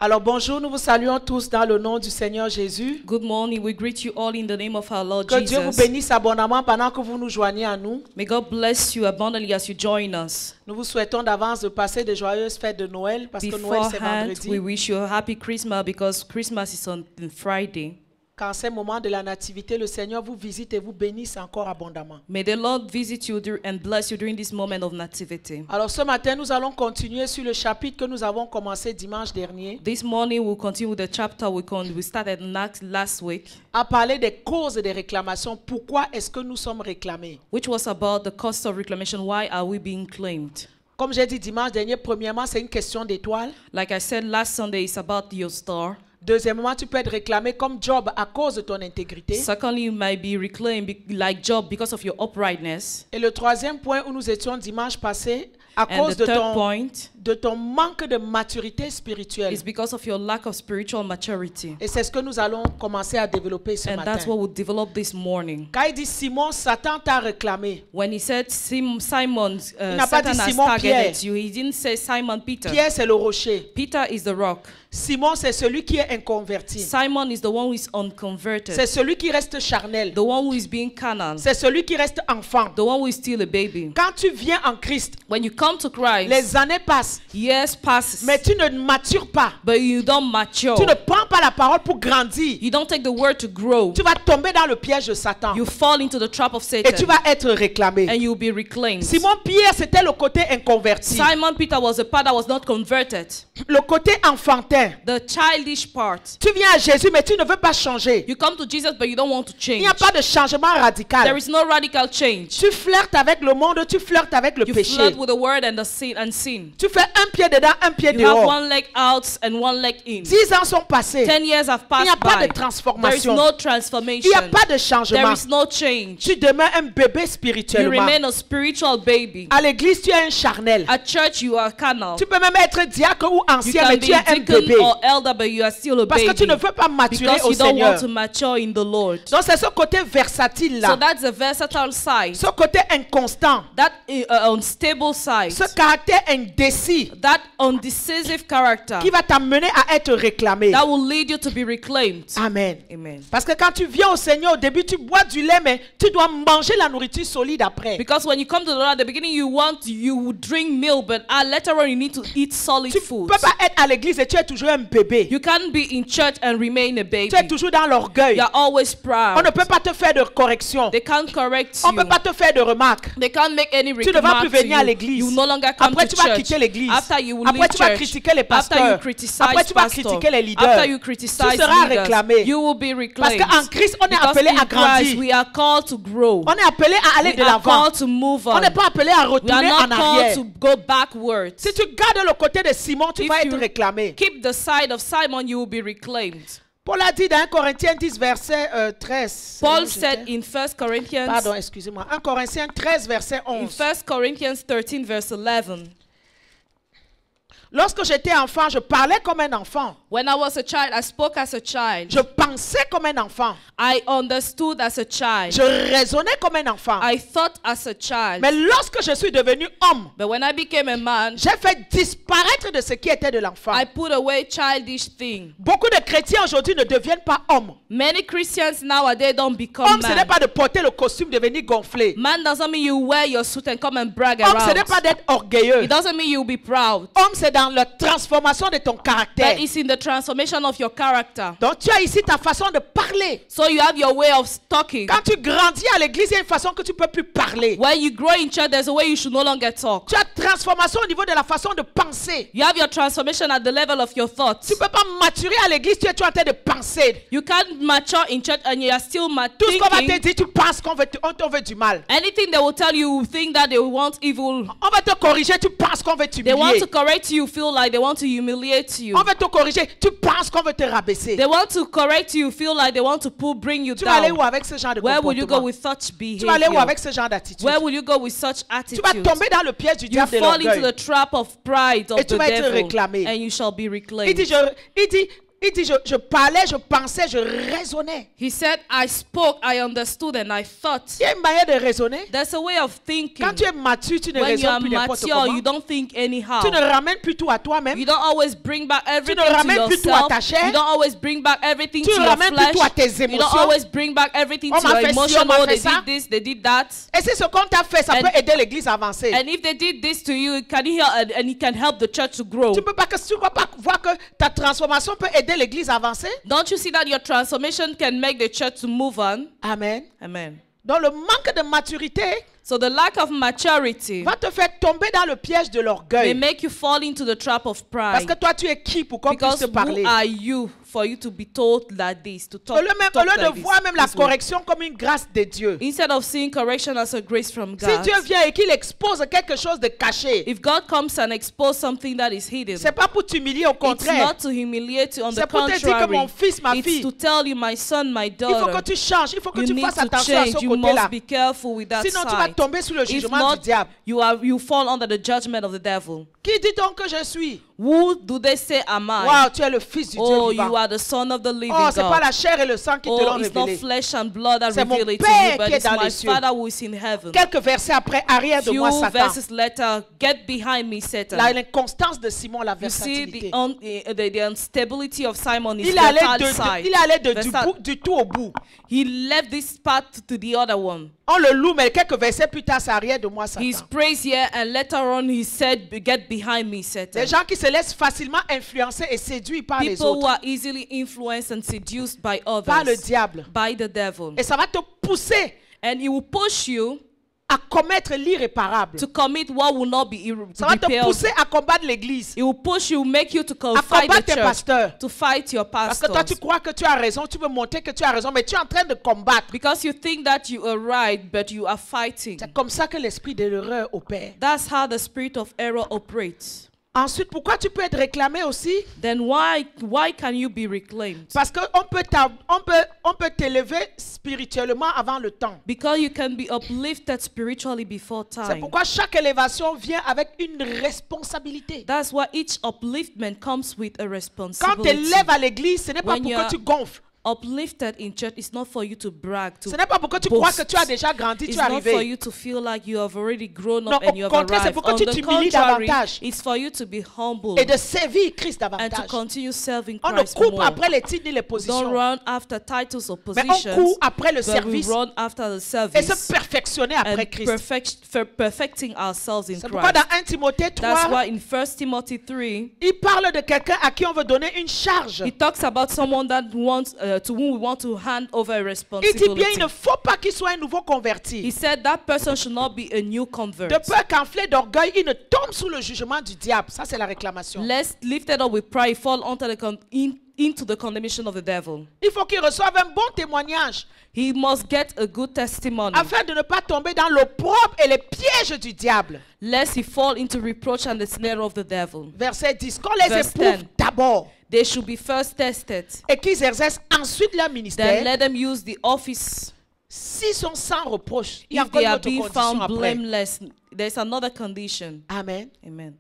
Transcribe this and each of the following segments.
Alors bonjour, nous vous saluons tous dans le nom du Seigneur Jésus. Good morning. We greet you all in the name of our Lord Que Dieu vous Jesus. bénisse abondamment pendant que vous nous joignez à nous. May God bless you abundantly as you join us. Nous vous souhaitons d'avance de passer de joyeuses fêtes de Noël parce que Noël c'est Beforehand, vendredi. we wish you a happy Christmas because Christmas is on Friday. Qu'en ces moments de la nativité, le Seigneur vous visite et vous bénisse encore abondamment. May the Lord visit you and bless you during this moment of nativity. Alors ce matin, nous allons continuer sur le chapitre que nous avons commencé dimanche dernier, This morning we'll continue with the chapter we started last week, à parler des causes et des réclamations. Pourquoi est-ce que nous sommes réclamés? which was about the cost of reclamation. Why are we being claimed? Comme j'ai dit dimanche dernier, premièrement, c'est une question d'étoile. Like I said last Sunday, it's about your star. Deuxièmement, tu peux être réclamé comme Job à cause de ton intégrité. Secondly, you might be reclaimed like Job because of your uprightness. Et le troisième point où nous étions dimanche passé, à And cause the third point de ton manque de maturité spirituelle. is because of your lack of spiritual maturity. Et c'est ce que nous allons commencer à développer ce And matin. that's what we'll develop this morning. Quand il dit Simon, Satan t'a réclamé. When he said Simon, n'a pas dit Satan has Simon targeted Pierre. you, he didn't say Simon Peter. Pierre, c'est le rocher. Peter is the rock. Simon, c'est celui qui est inconverti. Simon is the one who is unconverted. C'est celui qui reste charnel. The one who is being carnal. C'est celui qui reste enfant. The one who is still a baby. Quand tu viens en Christ, When you come to Christ, les années passent, years passes, mais tu ne matures pas. but you don't mature. Tu ne prends pas la parole pour grandir. You don't take the word to grow. Tu vas tomber dans le piège de Satan. You fall into the trap of Et tu Satan. vas être réclamé. And you'll be reclaimed. Simon Pierre, c'était le côté inconverti. Simon Peter was a part that was not converted. Le côté enfantin. The childish part. Tu viens à Jésus, mais tu ne veux pas changer. You come to Jesus, but you don't want to Il change. n'y a pas de changement There radical. is no radical change. Tu flirtes avec le monde, tu flirtes avec le You péché. flirt with the word and the sin. Tu fais un pied dedans, un pied You have dehors. one leg out and one leg in. 10 ans sont passés. 10 years have Il n'y a passed pas de by. There is transformation. no Il n'y a transformation. pas de There changement. is no change. Tu demeures un bébé You spirituellement. remain a spiritual baby. À l'église, tu es un charnel. At church, you are carnal. Tu peux même être diacre ou You ancien, can mais be tu es un deacon bébé. or elder, but you are still a Parce que tu ne baby. veux pas maturer Because au you don't Seigneur. want to mature in the Lord. Donc c'est ce côté versatile So là. that's the versatile side. Ce côté inconstant. That unstable side. Ce caractère indécis That undecisive character. qui va t'amener à être réclamé. That will lead you to be reclaimed. Amen. Amen. Parce que quand tu viens au Seigneur, au début, tu bois du lait, mais tu dois manger la nourriture solide après. Because when you come to the Lord at the beginning, you drink milk, but later on you need to eat solid Tu food. ne peux pas être à l'église et tu es toujours un bébé. You can't be in church and remain a baby. Tu es toujours dans l'orgueil. You're always On ne proud. peut pas te faire de correction. They can't correct On ne you. peut pas te faire de remarques. They can't make any Tu ne vas remark plus to venir à you. l'église. You no longer come Après, to tu vas church. quitter l'église. After you will Après, leave tu vas church. critiquer les After you pasteurs. criticize Après, tu vas pastor. critiquer les leaders. After you Tu criticize seras leaders, réclamé. you will be Parce reclaimed. qu'en Christ, on est Because appelé à in Christ, grandir. we are called to grow. On est appelé à aller We de are l'avant. called to move On on. n'est pas appelé à We are retourner en not arrière. called to go backwards. Si tu gardes le côté de Simon, tu If vas you être réclamé. keep the side of Simon, you will be reclaimed. Paul a dit dans 1 Corinthiens 10, verset 13. Paul said in 1 Corinthians, Pardon, excusez-moi. 1 Corinthiens 13, verset in 11. 1 Corinthians 13 verse 11, Lorsque j'étais enfant, je parlais comme un enfant. when I was a child, I spoke as a child. Je pensais comme un enfant. I understood as a child. Je raisonnais comme un enfant. I thought as a child. Mais lorsque je suis devenu homme, But when I became a man, j'ai fait disparaître de ce qui était de l'enfant. I put away childish things. Beaucoup de chrétiens aujourd'hui ne deviennent pas hommes. Many Christians nowadays don't become Homme, ce n'est man. pas de porter le costume, de venir gonfler. Man doesn't mean you wear your suit and come and brag Homme, ce n'est around. pas d'être orgueilleux. It doesn't mean you'll be proud. Homme, c'est dans la transformation de ton caractère. That is in the transformation of your character. Donc tu as ici ta façon de parler. So you have your way of talking. Quand tu grandis à l'église, il y a une façon que tu ne peux plus parler. When you grow in church, there's a way you should no longer talk. Tu as transformation au niveau de la façon de penser. You have your transformation at the level of your thoughts. Tu ne peux pas maturer à l'église, tu es en train de penser. You can't mature in church and you are still Tout ce qu'on va te thinking. dire, tu penses qu'on t'en veut du mal. Anything they will tell you, you think that they want evil. On va te corriger, tu penses qu'on veut They want t'humilier. to correct you, feel like they want to humiliate you. On va te corriger, tu penses qu'on veut te rabaisser. They want to correct you, feel like they want to bring you Tu vas aller où down. avec ce genre de Where will you go comportement? with such Tu vas aller où behavior? avec ce genre d'attitude? Where will you go with such Tu vas attitude? tomber dans le piège du You diable de fall into l'orgueil. the trap of pride of Et tu the vas être devil, réclamé. and you shall be Il reclaimed. dit, Il dit, je parlais, je pensais, je raisonnais. He said, I spoke, I understood, and I thought. Il y a une manière de raisonner. There's a way of thinking. Quand tu es mature, tu ne When you are raisonnes plus n'importe mature, comment. you don't think anyhow. Tu ne ramènes plus tout à toi-même. You don't always bring back everything to ramènes plus tout à yourself. ta chair. You don't always bring back everything Tu to ne your ramènes plus flesh. tout à tes You don't émotions. always bring back everything On to m'a your fait ci, emotion. on m'a Oh, fait they ça. did this, they did that. Et c'est ce qu'on t'a fait, ça And- peut aider l'église à avancer. And if they did this to you, can you help? And it can help the church to grow. Tu peux pas voir que ta transformation peut aider l'église à avancer. Don't you see that your transformation can make the church to move on? Amen. Amen. Donc le manque de maturité So the lack of maturity va te faire tomber dans le piège de may l'orgueil. make you fall into the trap of Parce pride. que toi, tu es qui pour qu'on puisse Because te parler? who are you for you to be told like this, to Au talk, lieu talk de like voir même la this way? correction comme une grâce de Dieu. Instead of seeing correction as a grace from Si God, Dieu vient et qu'il expose quelque chose de caché, if God comes and exposes something that is hidden, c'est pas pour t'humilier, au it's contraire. not to humiliate you. On the C'est pour te dire que contrary, mon fils, ma it's fille, to tell you, my son, my il faut que daughter, tu changes, il faut que you tu need fasses to attention à ce change. You côté-là. must be careful with that Sinon, tu vas side. tomber sous le If jugement not, du diable. you fall under the judgment of the devil. Qui dit donc que je suis? Who do they say am I? Wow, tu es le fils du Dieu Oh, vivant. you are the son of the living Oh, c'est pas God. la chair et le sang qui te Oh, l'ont it's not révélé. flesh and blood that C'est mon reveal it to Père you, but qui est it's dans my les cieux. Father who is in heaven. Quelques versets après, arrière de Few moi, Satan. verses later, get behind me, Satan. L'inconstance de Simon, la You see versatilité. the instability of Simon is Il allait the side. du tout au bout. He left this path to the other one. On le loue, mais quelques versets plus tard, c'est arrière de moi, He's Satan. praised here, and later on he said, get behind me, Satan. Des gens qui se laissent facilement influencer et séduire par les People who autres, are easily influenced and seduced by par le others, diable. by the devil. Et ça va te pousser And he will push you à commettre l'irréparable. to commit what will not be Ça va te repelled. pousser à combattre l'église. It will push you, make you to À fight combattre the tes church, pasteurs. to fight your Parce que toi, tu pastors. crois que tu as raison, tu veux montrer que tu as raison, mais tu es en train de combattre. Because you think that you are right, but you are fighting. C'est comme ça que l'esprit de l'erreur opère. That's how the spirit of error operates. Ensuite, pourquoi tu peux être réclamé aussi? Then why can you be reclaimed? Parce qu'on peut t'élever spirituellement avant le temps. Because you can be uplifted spiritually before C'est time. pourquoi chaque élévation vient avec une responsabilité. That's why each upliftment comes with a Quand tu responsibility. élèves à l'église, ce n'est pas When pour you que are tu gonfles. Uplifted in church is not for you to brag, Ce to n'est pas pour que tu crois que boast. tu as déjà grandi, tu It's es not for arrivé. you to feel like you have already grown Non, up and au you have contraire, c'est arrived. pour que On tu the t'humilies contrary, davantage. it's for you to be humble Et de servir Christ and to davantage. continue serving On ne Christ court more. pas après les titres ni les Don't positions, run after titles or mais on positions, court après le but we service run after the et service se perfectionner après and Christ. perfecting ourselves in C'est pourquoi Christ. dans 1 Timothée That's 3, why in 1 Timothy 3, il parle de quelqu'un à qui on veut donner une charge. it talks about someone that wants to whom we want to hand over a Il dit bien, responsibility. il ne faut pas qu'il soit un nouveau He converti. said that person should not be a new convert. De peur qu'enflé d'orgueil, il ne tombe sous le jugement du diable. Ça, c'est la réclamation. Lest lifted up with pride fall into the condemnation of the devil. Il faut qu'il reçoive un bon témoignage He must get a good testimony, afin de ne pas tomber dans l'opprobre et les pièges du diable. lest he fall into reproach and the snare of the devil. Verset 10. Qu'on les Verse éprouve 10. d'abord They should be first tested, et qu'ils exercent ensuite leur then ministère. let them use the office. S'ils sont sans reproche, il y a If encore they une are autre being condition found après. blameless, there's another condition. Amen. Amen.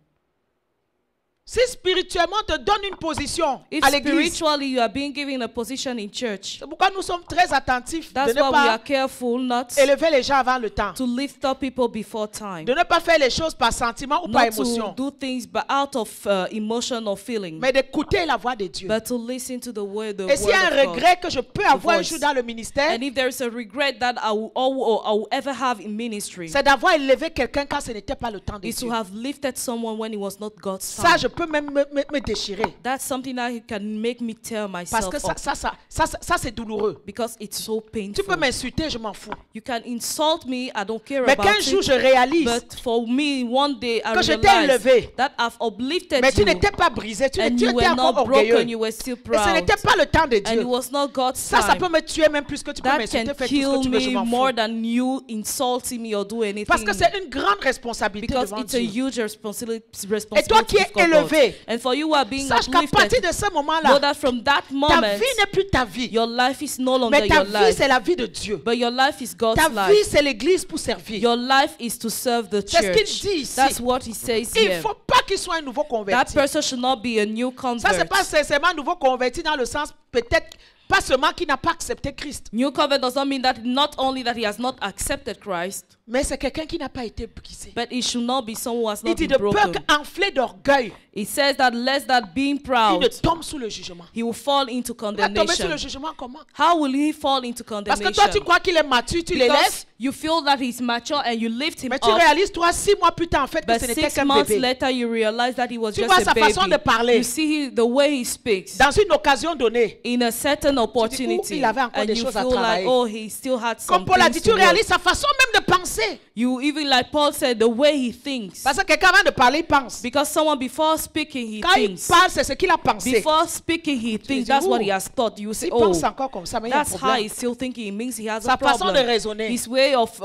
Si spirituellement on te donne une position If à l'église, spiritually you are being given a position in church, c'est pourquoi nous sommes très attentifs de that's ne why we are pas careful not élever les gens avant le temps. to lift up people before time, De ne pas faire les choses par sentiment ou par not to émotion, do things but out of emotion or feeling, mais d'écouter la voix de Dieu. but to listen to the word Et s'il y a un of God. regret que je peux avoir un voice. jour dans le ministère, And if there is a regret that I will ever have in ministry, c'est d'avoir élevé quelqu'un quand ce n'était pas le temps de is to Dieu. have lifted someone when it was not God's Ça, time. je peux même me déchirer. That's something that can make me tear Parce myself que up ça c'est douloureux. because it's so Tu painful. peux m'insulter, je m'en fous. You can insult me, I don't care Mais about qu'un jour it. je réalise But for me, one day I que je t'ai realized élevé, that I've uplifted mais tu you, n'étais pas brisé, tu and étais you were encore not orgueilleux. broken, you were still Et ce proud, n'était pas le temps de and Dieu. it was not God's Ça time. peut me tuer même plus que tu peux That m'insulter, can faire tout ce que kill tu veux, je me m'en more fous. than you insulting me or do anything. Parce que c'est une grande responsabilité Because devant it's a Dieu. huge responsibility Et toi qui es before élevé enlevé, And for you who are being sache qu'à partir uplifted, de ce know moment-là, that from that ta moment, vie n'est plus ta vie. your life is no longer Mais ta your vie, life. c'est la vie de Dieu. But your life is God's Ta life. vie, c'est l'église pour servir. Your life is to serve the C'est ce qu'il church. dit ici. That's what he says Il ne here. faut pas qu'il soit un nouveau That converti. person should not be a new Ça, c'est convert. pas sincèrement un nouveau converti dans le sens peut-être pas seulement qu'il n'a pas accepté Christ, New convert does not mean that not only that he has not accepted Christ, mais c'est quelqu'un qui n'a pas été brisé. but it should not be someone who has Il not dit been de peur broken. qu'enflé d'orgueil, It says that lest that being il proud, ne tombe sous le jugement. he will fall into Il va tomber sous condemnation. le jugement comment? How will he fall into Parce que toi, tu condemnation? crois qu'il est mature, tu l'élèves, Because you feel that he's mature and you lift him mais tu up, réalises, toi, 6 mois plus tard, en fait, que but ce n'était 6 qu'un months bébé. later you realize that he was Tu just vois a sa façon de baby. parler. You see the way he speaks Dans une occasion donnée, in a certain il opportunity, avait encore and des you choses à feel like, travailler. oh, he still had comme some Paul a things dit, to tu réalises work. sa façon même de penser. You even, like Paul said, the way he thinks. Parce que quelqu'un avant de parler, il pense. Because someone before speaking, he Quand il thinks. parle, c'est ce qu'il a pensé. Before speaking, he thinks. dis, That's what ouh, he has thought. You say, S'il oh, pense encore comme ça, mais il y a un that's how problème. he's still thinking. It means he has Sa a façon de problem. raisonner. His way of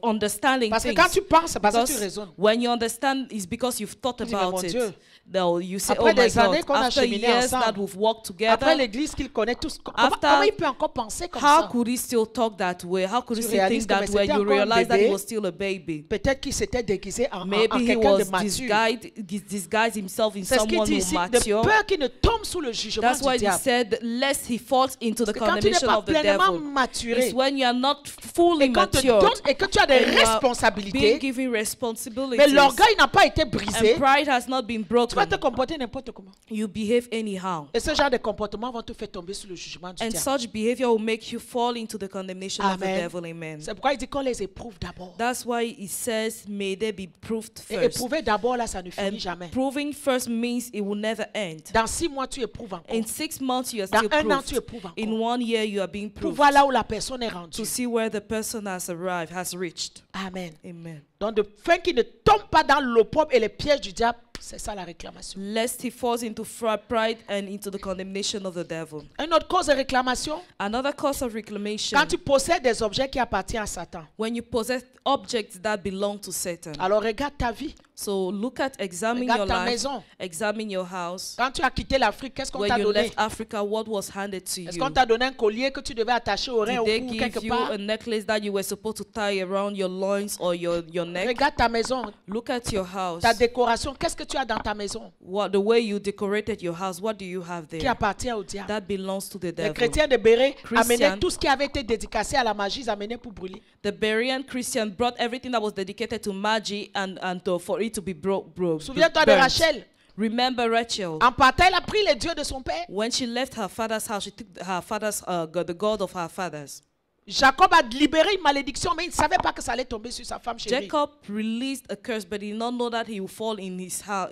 understanding Parce que things. quand tu penses, c'est parce que tu Because raisonnes. when you understand, it's because you've thought Tu dis, mais about mon it. Dieu. Now you say, Après oh my des années God, qu'on a after cheminé years ensemble, that we've walked Après together, l'église qu'il connaît tous, After- comment il peut encore penser comme how ça? could he still talk that way? How could he Tu still réalises think que, that mais way? c'était You encore un realize that he bébé. was still a baby. Peut-être qu'il s'était déguisé en Maybe he quelqu'un de was mature. disguised himself in C'est ce qu'il someone dit who ici, de mature. peur qu'il ne tombe sous le jugement That's du why he diable. said, lest he falls into the Parce que quand tu n'es condemnation pas of the pleinement devil. maturé, It's when you are not fully et quand te matured donnes- et que tu as des and you are being responsabilités, given mais responsibilities, l'orgueil n'a pas été brisé, and pride has not been tu vas broken, te comporter n'importe comment. you behave anyhow. Et ce genre de comportement vont te faire tomber sous le jugement du And diable. such behavior will make you fall into the condemnation of the Amen. devil. Amen. C'est pourquoi il dit qu'on les éprouve d'abord. That's why he says, may they be proved Et first. éprouver d'abord, là, ça ne finit And jamais. proving first means it will never end. Dans 6 mois, tu éprouves encore. In 6 months, you are Dans still 1 an, tu proved. éprouves In encore. 1 year, you are being Pour proved. voir là où la personne est rendue. To see where the person has arrived, has reached. Amen. Amen. Donc, de fin qu'il ne tombe pas dans l'opprobre et les pièges du diable, c'est ça la réclamation. Lest he falls into pride and into the condemnation of the devil. Une autre cause de réclamation, Another cause of reclamation, quand tu possèdes des objets qui appartiennent à Satan. when you possess objects that belong to Satan. Alors, regarde ta vie. So examine Regarde your ta life, maison. examine your house. Quand tu as quitté l'Afrique, qu'est-ce qu'on When t'a you donné? left Africa, what was handed to Est-ce you? qu'on t'a donné un collier que tu devais attacher au rein, Did au they cou, give quelque you part? a necklace that you were supposed to tie around your loins or your neck? Regarde ta maison, Look at your house. ta décoration. Qu'est-ce que tu as dans ta maison The way you decorated your house, what do you have qui there? appartient au diable? That belongs to the Les devil. chrétiens de Béret Christian. amenaient tout ce qui avait été dédicacé à la magie, ils amenaient pour brûler. The Berean Christian brought everything that was dedicated to magie and for it to be broke. Souviens-toi de Rachel. Remember Rachel. En partant, elle a pris les dieux de son père. When she left her father's house, she took her father's God, the God of her fathers. Jacob a libéré une malédiction, mais il ne savait pas que ça allait tomber sur sa femme chérie. Jacob released a curse, but he did not know that he would fall in his house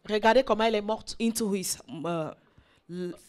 Regardez comment elle est morte. into his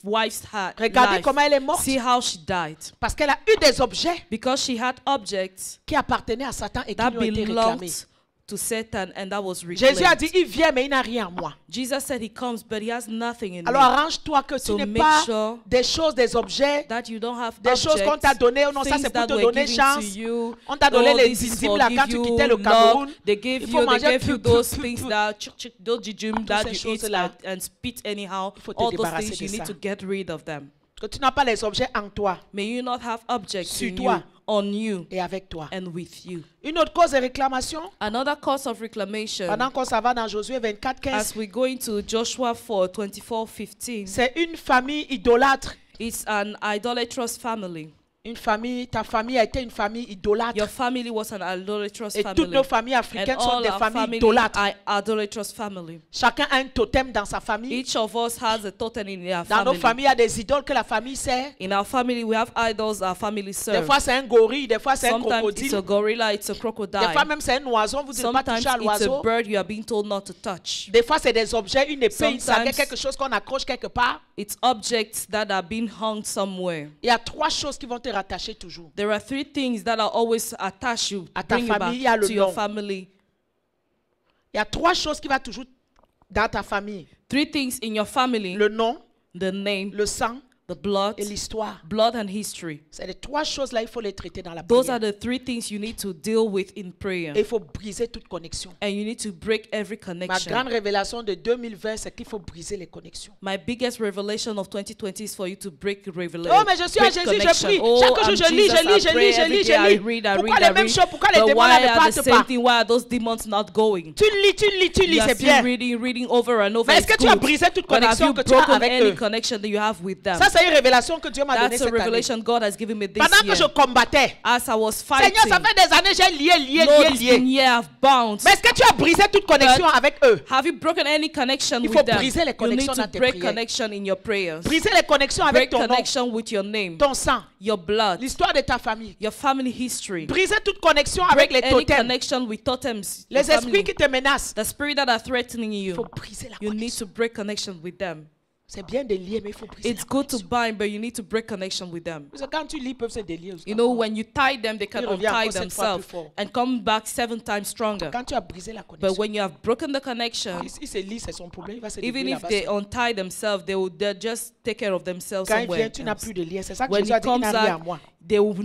wife's Regardez life. comment elle est morte. See how she died. Parce qu'elle a eu des objets Because she had objects qui appartenaient à Satan et qui that lui ont été réclamés. belonged to Satan, and that was Jésus a reclaimed. dit, il vient, mais il n'a rien en moi. Jesus said he comes, but he has nothing in Alors me. arrange-toi que tu So n'aies make pas sure des choses, des objets, That you don't have des choses qu'on t'a objects, données. Oh non, ça things c'est pour that te were donner given chance. to you. On t'a donné Oh, les this is diximes for là give quand tu you quittais le love. Cameroun. They gave Il faut you, they manger gave you tout, those tout, things tout. that those jujum that ces you eat choses-là. and spit anyhow. Il faut te All those débarrasser things you de need ça. to get rid of them. Que tu n'as pas les objets en toi May you not have objects Sur in toi. you, on you, et avec toi. and with you. Une autre cause de réclamation, Another cause of reclamation. pendant qu'on s'en va dans Josué 24, 15, As we go into Joshua 4:24-15, c'est une famille idolâtre. it's an idolatrous family. Une famille, ta famille a été une famille idolâtre. Your family was an idolatrous Et toutes family. nos familles And africaines sont all des our familles family idolâtres. are idolatrous family. Chacun a un totem dans sa famille. Each of us has a totem in our Dans nos family. familles, il y a des idoles que la famille sert. In our family, we have idols our family Des serve. fois, c'est un gorille, des fois, c'est un Sometimes it's crocodile. a gorilla, it's a Des fois, crocodile. même, c'est un oiseau. Vous ne devez pas Sometimes toucher à it's a l'oiseau. bird you are being told not to touch. Des fois, c'est des objets, une épée, une sagaie, Sometimes- quelque chose qu'on accroche quelque part. It's objects that are being hung somewhere. Il y a 3 choses qui vont te rattacher toujours. There are 3 things that are always attach you, À ta bring you famille, il y a back le to your nom. family. Il y a 3 choses qui vont toujours dans ta famille. 3 things in your family: Le nom, the name, le sang the blood, et l'histoire. blood and history. C'est les trois choses-là, il faut les traiter dans la Those prière. are the three things you need to deal with in prayer. Et il faut briser toute connexion. And you need to break every Ma connection. grande révélation de 2020, c'est qu'il faut briser les connexions. My biggest revelation of 2020 is for you to break Oh, revelation. mais je suis à Jésus, je prie. Chaque jour, je lis. Pourquoi les mêmes choses? Pourquoi les But démons why là ne are the partent same pas? thing? Why are those demons not going? Tu lis, You are c'est still bien. reading over and over. Mais est-ce It's que tu as good. brisé toute But have connexion you que tu as broken avec any eux? connection that you have with them? Ça, c'est une révélation que Dieu m'a donnée That's a cette année. revelation God has given me this Pendant que year. je combattais, As I was fighting, Seigneur, ça fait des années j'ai lié. Lord, it's been years I've bounced. Mais est-ce que tu as brisé toute connexion But avec eux? have you broken any connection Il faut with them? briser les You need connexions to dans tes break prières. connection in your prayers. Briser les connexions avec Break ton nom, connection with your name, ton sang, your blood, l'histoire de ta famille. your family history. Briser toute connexion avec Break les any totems, connection with totems. les your esprits family. qui te menacent. The spirit that are threatening Il faut you. briser la You need connexion. to break connection with them. C'est bien de lier, mais il faut briser It's la good to connexion. bind, but you need to break connection with them. Parce que quand tu lis, ils peuvent se délier. You know, when you tie them, they can Il revient untie encore 7 fois themselves plus fort. and come back 7 times stronger. Quand tu as brisé la But connexion, when you have broken the connection, il se lit, c'est son problème. Il va se even débrouiller if là-bas they seul. untie themselves, they'll just take care of themselves Quand il somewhere vient, tu n'as else. plus de lien. C'est ça que When Jésus a he dit, il comes n'a rien à back, moi. they will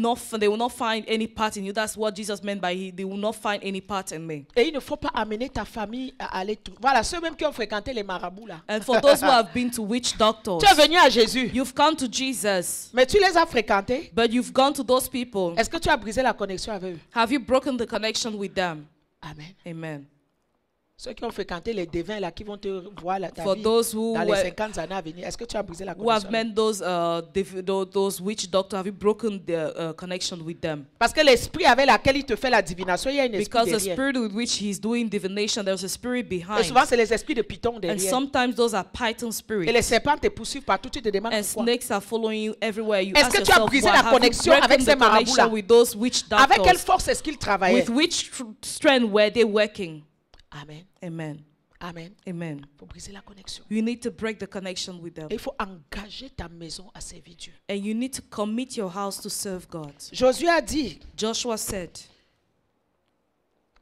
not find any part in you. That's what Jesus meant by they will not find any part in me. Et il ne faut pas amener ta famille à aller tout. Voilà, ceux même qui ont fréquenté les marabouts là. And for those who have been to witch doctors, Tu es venu à Jésus, you've come to Jesus, mais tu les as fréquentés. but you've gone to those people. Est-ce que tu as brisé la connexion avec eux? Have you broken the connection with them? Amen. Amen. Ceux qui ont fréquenté les devins là, qui vont te voir ta For vie those who dans les were- 50 années à venir, est-ce que tu as brisé la Who have connexion? met those witch doctors, have you broken the connection with them? Parce que l'esprit avec lequel il te fait la divination, il y a un esprit Because the derrière. spirit with which he's doing divination, there's a spirit Et behind. souvent, c'est les esprits de Python And derrière. sometimes those are python Et spirits. les serpents te poursuivent partout, tu te demandes And pourquoi. snakes are following you everywhere. You Est-ce ask que tu as yourself, brisé why la have you connexion avec broken ces the marabouts-là? connection with those witch Avec quelle doctors? force est-ce qu'ils travaillaient? With which strength were they working? Amen. Amen. Amen. Amen. Il faut briser la connexion. You need to break the connection with them. Et il faut engager ta maison à servir Dieu. And you need to commit your house to serve God. Josué a dit, Joshua said,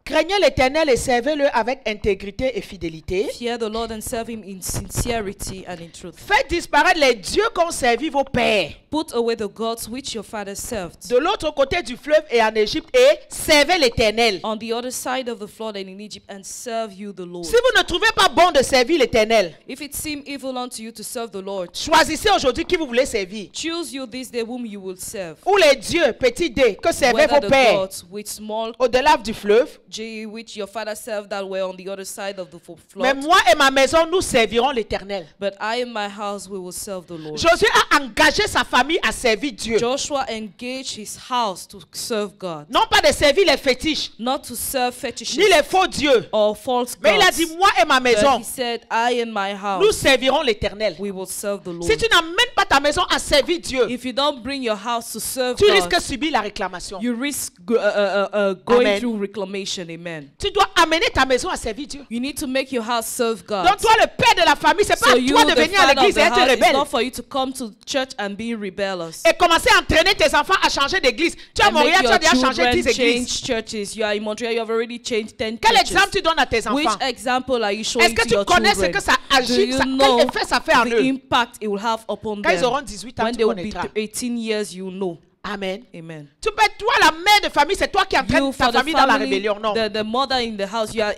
craignez l'Éternel et servez-le avec intégrité et fidélité. fear the Lord and serve him in sincerity and in truth. Faites disparaître les dieux qu'ont servi vos pères Put away the gods which your fathers served de l'autre côté du fleuve et en Égypte et servez l'Éternel. on the other side of the flood and in Egypt, and serve you the Lord. Si vous ne trouvez pas bon de servir l'Éternel, If it seem evil unto you to serve the Lord, choisissez aujourd'hui qui vous voulez servir. choose you this day whom you will serve. Ou les dieux, petit d, que servaient Whether vos the pères gods with small au-delà du fleuve. g which your father served that were on the other side of the Mais flood. moi et ma maison, nous servirons l'Éternel. But I and my house we will serve the Lord. Josué a engagé sa famille à servir Dieu. Joshua engaged his house to serve God, Non pas de servir les fétiches, not to serve fetishes ni les faux dieux. or false Mais il a gods. dit, moi et ma But maison, he said, I and my nous house, servirons l'Éternel. we will serve the Lord. Si tu n'amènes pas ta maison à servir Dieu, If you don't bring your house to serve tu risques de God, subir la réclamation. you risk going Amen. through reclamation. Amen. Tu dois amener ta maison à servir Dieu. You need to make your house serve God. Donc toi, le père de la famille, c'est pas So à you, toi de the venir à father of l'église the et être house, it's rebelle. not for you to come to church and be rebellious. Et commencer à entraîner tes enfants à changer d'église. Tu es à And make Montréal, tu your as déjà changé children 10 églises. change churches. You are in Montreal, you have already changed 10 Quel churches. exemple tu donnes à tes Which enfants? example are you showing Est-ce que to tu your connais ce children? que ça Do agit, you quel know effet ça fait en the eux? impact it will have upon Quand ils them? auront 18 ans, When tu they will be connaîtras. 18 years, you know. Amen. Amen. Tu peux être toi la mère de famille, c'est toi qui entraînes You, ta for the famille dans la family, rébellion. Non. the mother in the house, you are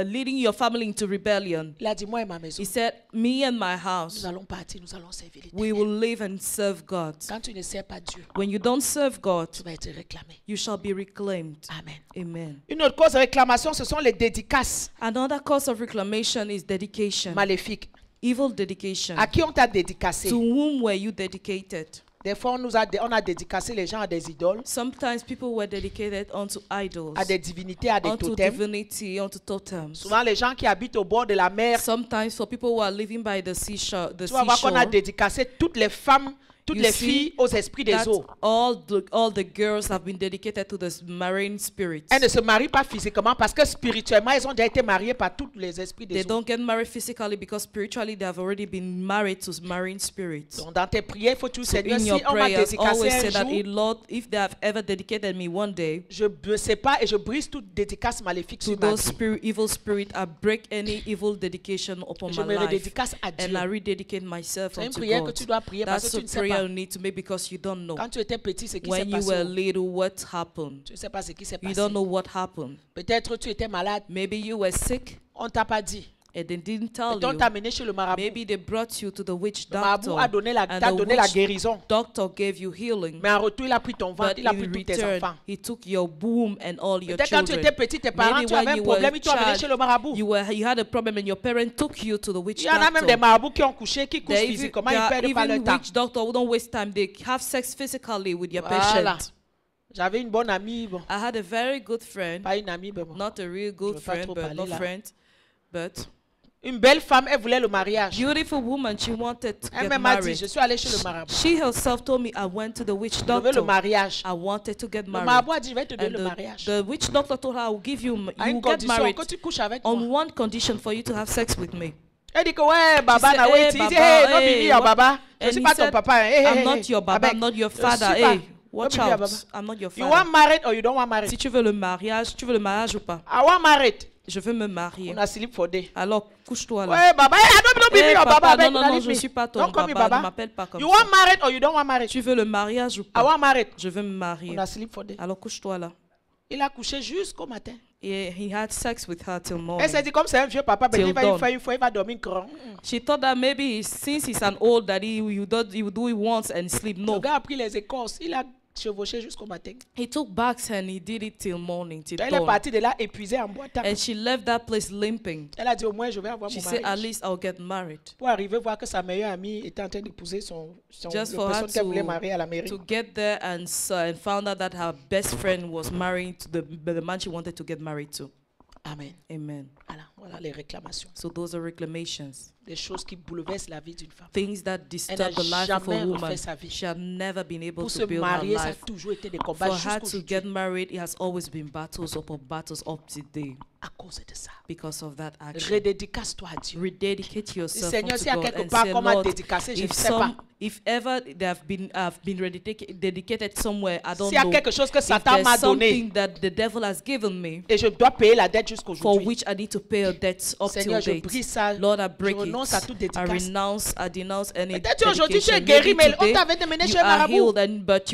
leading your family into rebellion. Il a dit, moi et ma maison, He said, me and my nous house, allons partir, nous allons servir we l'Éternel. will live and serve God. Quand tu ne sers pas Dieu, When you don't serve God, tu vas être réclamé. you shall be reclaimed. Amen. Amen. Une autre cause de réclamation, ce sont les dédicaces Another cause of reclamation is dedication. maléfiques. Evil dedication. À qui on t'a dédicacé? To whom were you dedicated? Des fois, on a dédicacé les gens à des idoles, Sometimes people were dedicated unto idols, à des divinités, à des unto totems. divinity, unto totems. Souvent, les gens qui habitent au bord de la mer, Sometimes for people who are living by the seashore, tu vas voir qu'on a dédicacé toutes les femmes toutes You les see filles aux esprits des that eaux. all the girls have been dedicated to the marine spirits. Elles ne se marient pas physiquement parce que spirituellement, elles ont déjà été mariées par tous les esprits They des eaux. don't get married physically because spiritually they have already been married to marine spirits. Donc dans tes prières, il faut toujours, So Seigneur, in si your on m'a prayers, dédicacé always say that, un jour, Lord, if they have ever dedicated me one day je ne sais pas et je brise toute dédicace maléfique to sur ma those vie. evil spirits, I break any evil dedication upon Je my me life. redédicace à Dieu. And I rededicate myself C'est une unto prière que God. tu dois prier parce That's que a tu ne sais prayer pas. you need to make because you don't know. Quand tu étais petit, ce qui s'est When you passé. were little, what happened? Tu ne sais pas ce qui s'est You passé. don't know what happened. Peut-être tu étais malade. Maybe you were sick On ne t'a pas dit. and they didn't tell Peut-être on you. t'a amené chez le marabout. Maybe they brought you to the witch Le marabout doctor a donné la, and t'a the donné la witch guérison. doctor gave you healing. Mais en retour, il a pris ton ventre, But il a in pris tous tes return, enfants. he took your womb and all your Peut-être quand tu children. étais petit, tes parents, Maybe tu when avais un you were problème, a ils t'ont amené child, chez le marabout. you had a problem and your parent took you to the witch Il y en a même des doctor. marabouts qui ont couché, qui couchent There physiquement, there ils are perdent pas leur even temps. witch doctor who don't waste time. They have sex physically with your Voilà. patient. J'avais une bonne amie, bon, I had a very good friend, pas une amie, mais bon. not a real good veux pas friend, trop but parler not là. friend, but Une belle femme, elle voulait le mariage. beautiful woman. She wanted to Elle get m'a dit, married. je suis allée chez le marabout. She herself told me I went to the witch Je veux le doctor. mariage. I wanted to get Le married. marabout a dit, je vais te donner And le mariage. the witch doctor told her, I will give you, À you une will get condition, married que tu couches avec on moi. one condition for you to have sex with me. Elle dit que ouais, baba, said, na hey, wait. Il dit, Baba, hey, no hey, be me, your what- baba. Je And suis he pas ton said, papa. Hey, hey, I'm hey, not hey. your baba, Avec, I'm not your je father. suis pas. Hey, watch No be me, your out. baba. I'm not your You father. want married or you don't want married? Si tu veux le mariage ou pas? I want married. Je veux me marier. On a sleep for day. Alors, couche-toi là. Ouais, baba, hey, don't be me, Hey, your papa, baba. Avec, non, na non, leave je me. suis pas ton Don't call me baba. Ne baba. m'appelle pas comme You ça. want married or you don't want married? Tu veux le mariage ou I pas? want married. Je veux me marier. On a sleep for day. Alors, couche-toi là. Il a couché jusqu'au matin. Et he had sex with her till Elle morning. s'est dit, comme c'est un vieux papa, ben, Till il va dawn. faire une fois, il va dormir grand. She thought that maybe since he's an old daddy, he would do it once and sleep. Le No. gars a pris les écorces, il a chevauché jusqu'au matin. He took bags and he did it till morning, till Elle est dawn. partie de là épuisée en boitant. And she left that place limping. Elle a dit, au moins, je vais avoir She mon said, at mariage. least I'll get married. Pour arriver voir que sa meilleure amie était en train d'épouser Just la for her personne qu'elle voulait marier à la mairie. to get there and found out that her best friend was marrying to the man she wanted to get married to. Amen. Amen. Voilà les réclamations. So those are reclamations. Des choses qui bouleversent la vie d'une femme. Things that disturb the life of a jamais woman. refait sa vie. She had never been able Pour se to build her marier, ça a life. toujours été des combats For her jusqu'au to jour get married, it has always been battles upon battles up to day à cause de ça. because of that action. Redédicace-toi à Dieu. Rededicate yourself Seigneur, unto s'il y a God quelque and part say, qu'on m'a Lord, dédicacé, je ne sais pas. if ever they have been dedicated somewhere, I don't S'il y a know. quelque chose que If Satan m'a there's donné something that the devil has given me et je dois payer la dette for jusqu'aujourd'hui. which I need to pay a debt up Seigneur, je till date. brise ça. Lord, I Je break renonce à it. toute I dédicace. I denounce any Peut-être aujourd'hui tu es dedication. guéri, Maybe mais on today t'avait amené you chez un are marabout. healed, but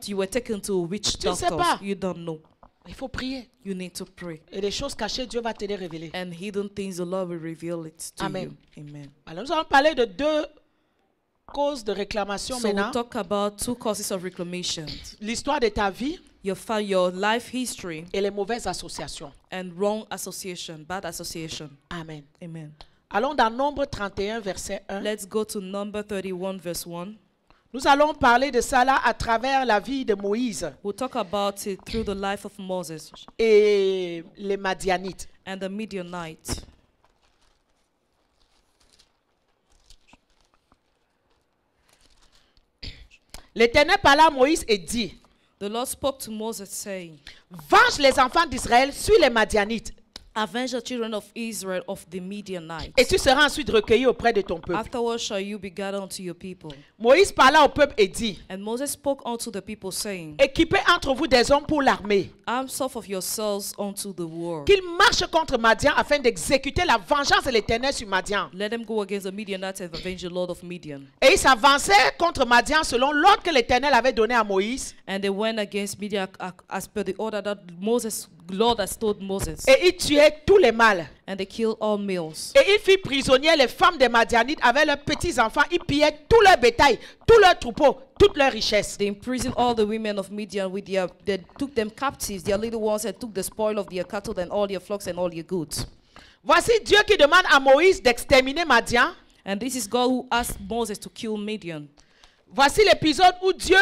you were taken to a witch Tu ne sais doctor. pas. You don't know. Il faut prier. You need to pray. Et les choses cachées, Dieu va te les révéler. And hidden things, the Lord will reveal it to Amen. you. Amen. Alors, nous allons parler de deux causes de réclamation So we'll maintenant. talk about two causes of reclamation. L'histoire de ta vie Your life history et les mauvaises associations. and wrong association, bad association. Amen. Amen. Allons dans Nombre 31, verset 1. Let's go to number 31, verse 1. Nous allons parler de ça là à travers la vie de Moïse We'll talk about it through the life of Moses et les Madianites. and the Midianites. L'Éternel parla à Moïse et dit, The Lord spoke to Moses, saying, venge les enfants d'Israël sur les Madianites Avenge the children of Israel of the Midianites. et tu seras ensuite recueilli auprès de ton peuple. Afterwards shall you be gathered unto your people. Moïse parla au peuple et dit, And Moses spoke unto the people, saying, équipez entre vous des hommes pour l'armée, Arm yourself of yourselves unto the war. qu'ils marchent contre Madian afin d'exécuter la vengeance de l'Éternel sur Madian. Let them go against the Midianites and avenge the Lord of Midian. Et ils s'avançaient contre Madian selon l'ordre que l'Éternel avait donné à Moïse. And they went against Midian as per the order that Lord has told Moses. Et ils tuaient tous les mâles. And they killed all males. Et ils firent prisonniers les femmes des Madianites avec leurs petits-enfants. Ils pillaient tout leur bétail, tout leur troupeau, toute leur richesse. They imprisoned all the women of Midian they took them captives, their little ones, and took the spoil of their cattle and all their flocks and all their goods. Voici Dieu qui demande à Moïse d'exterminer Madian. And this is God who asked Moses to kill Midian. Voici l'épisode où Dieu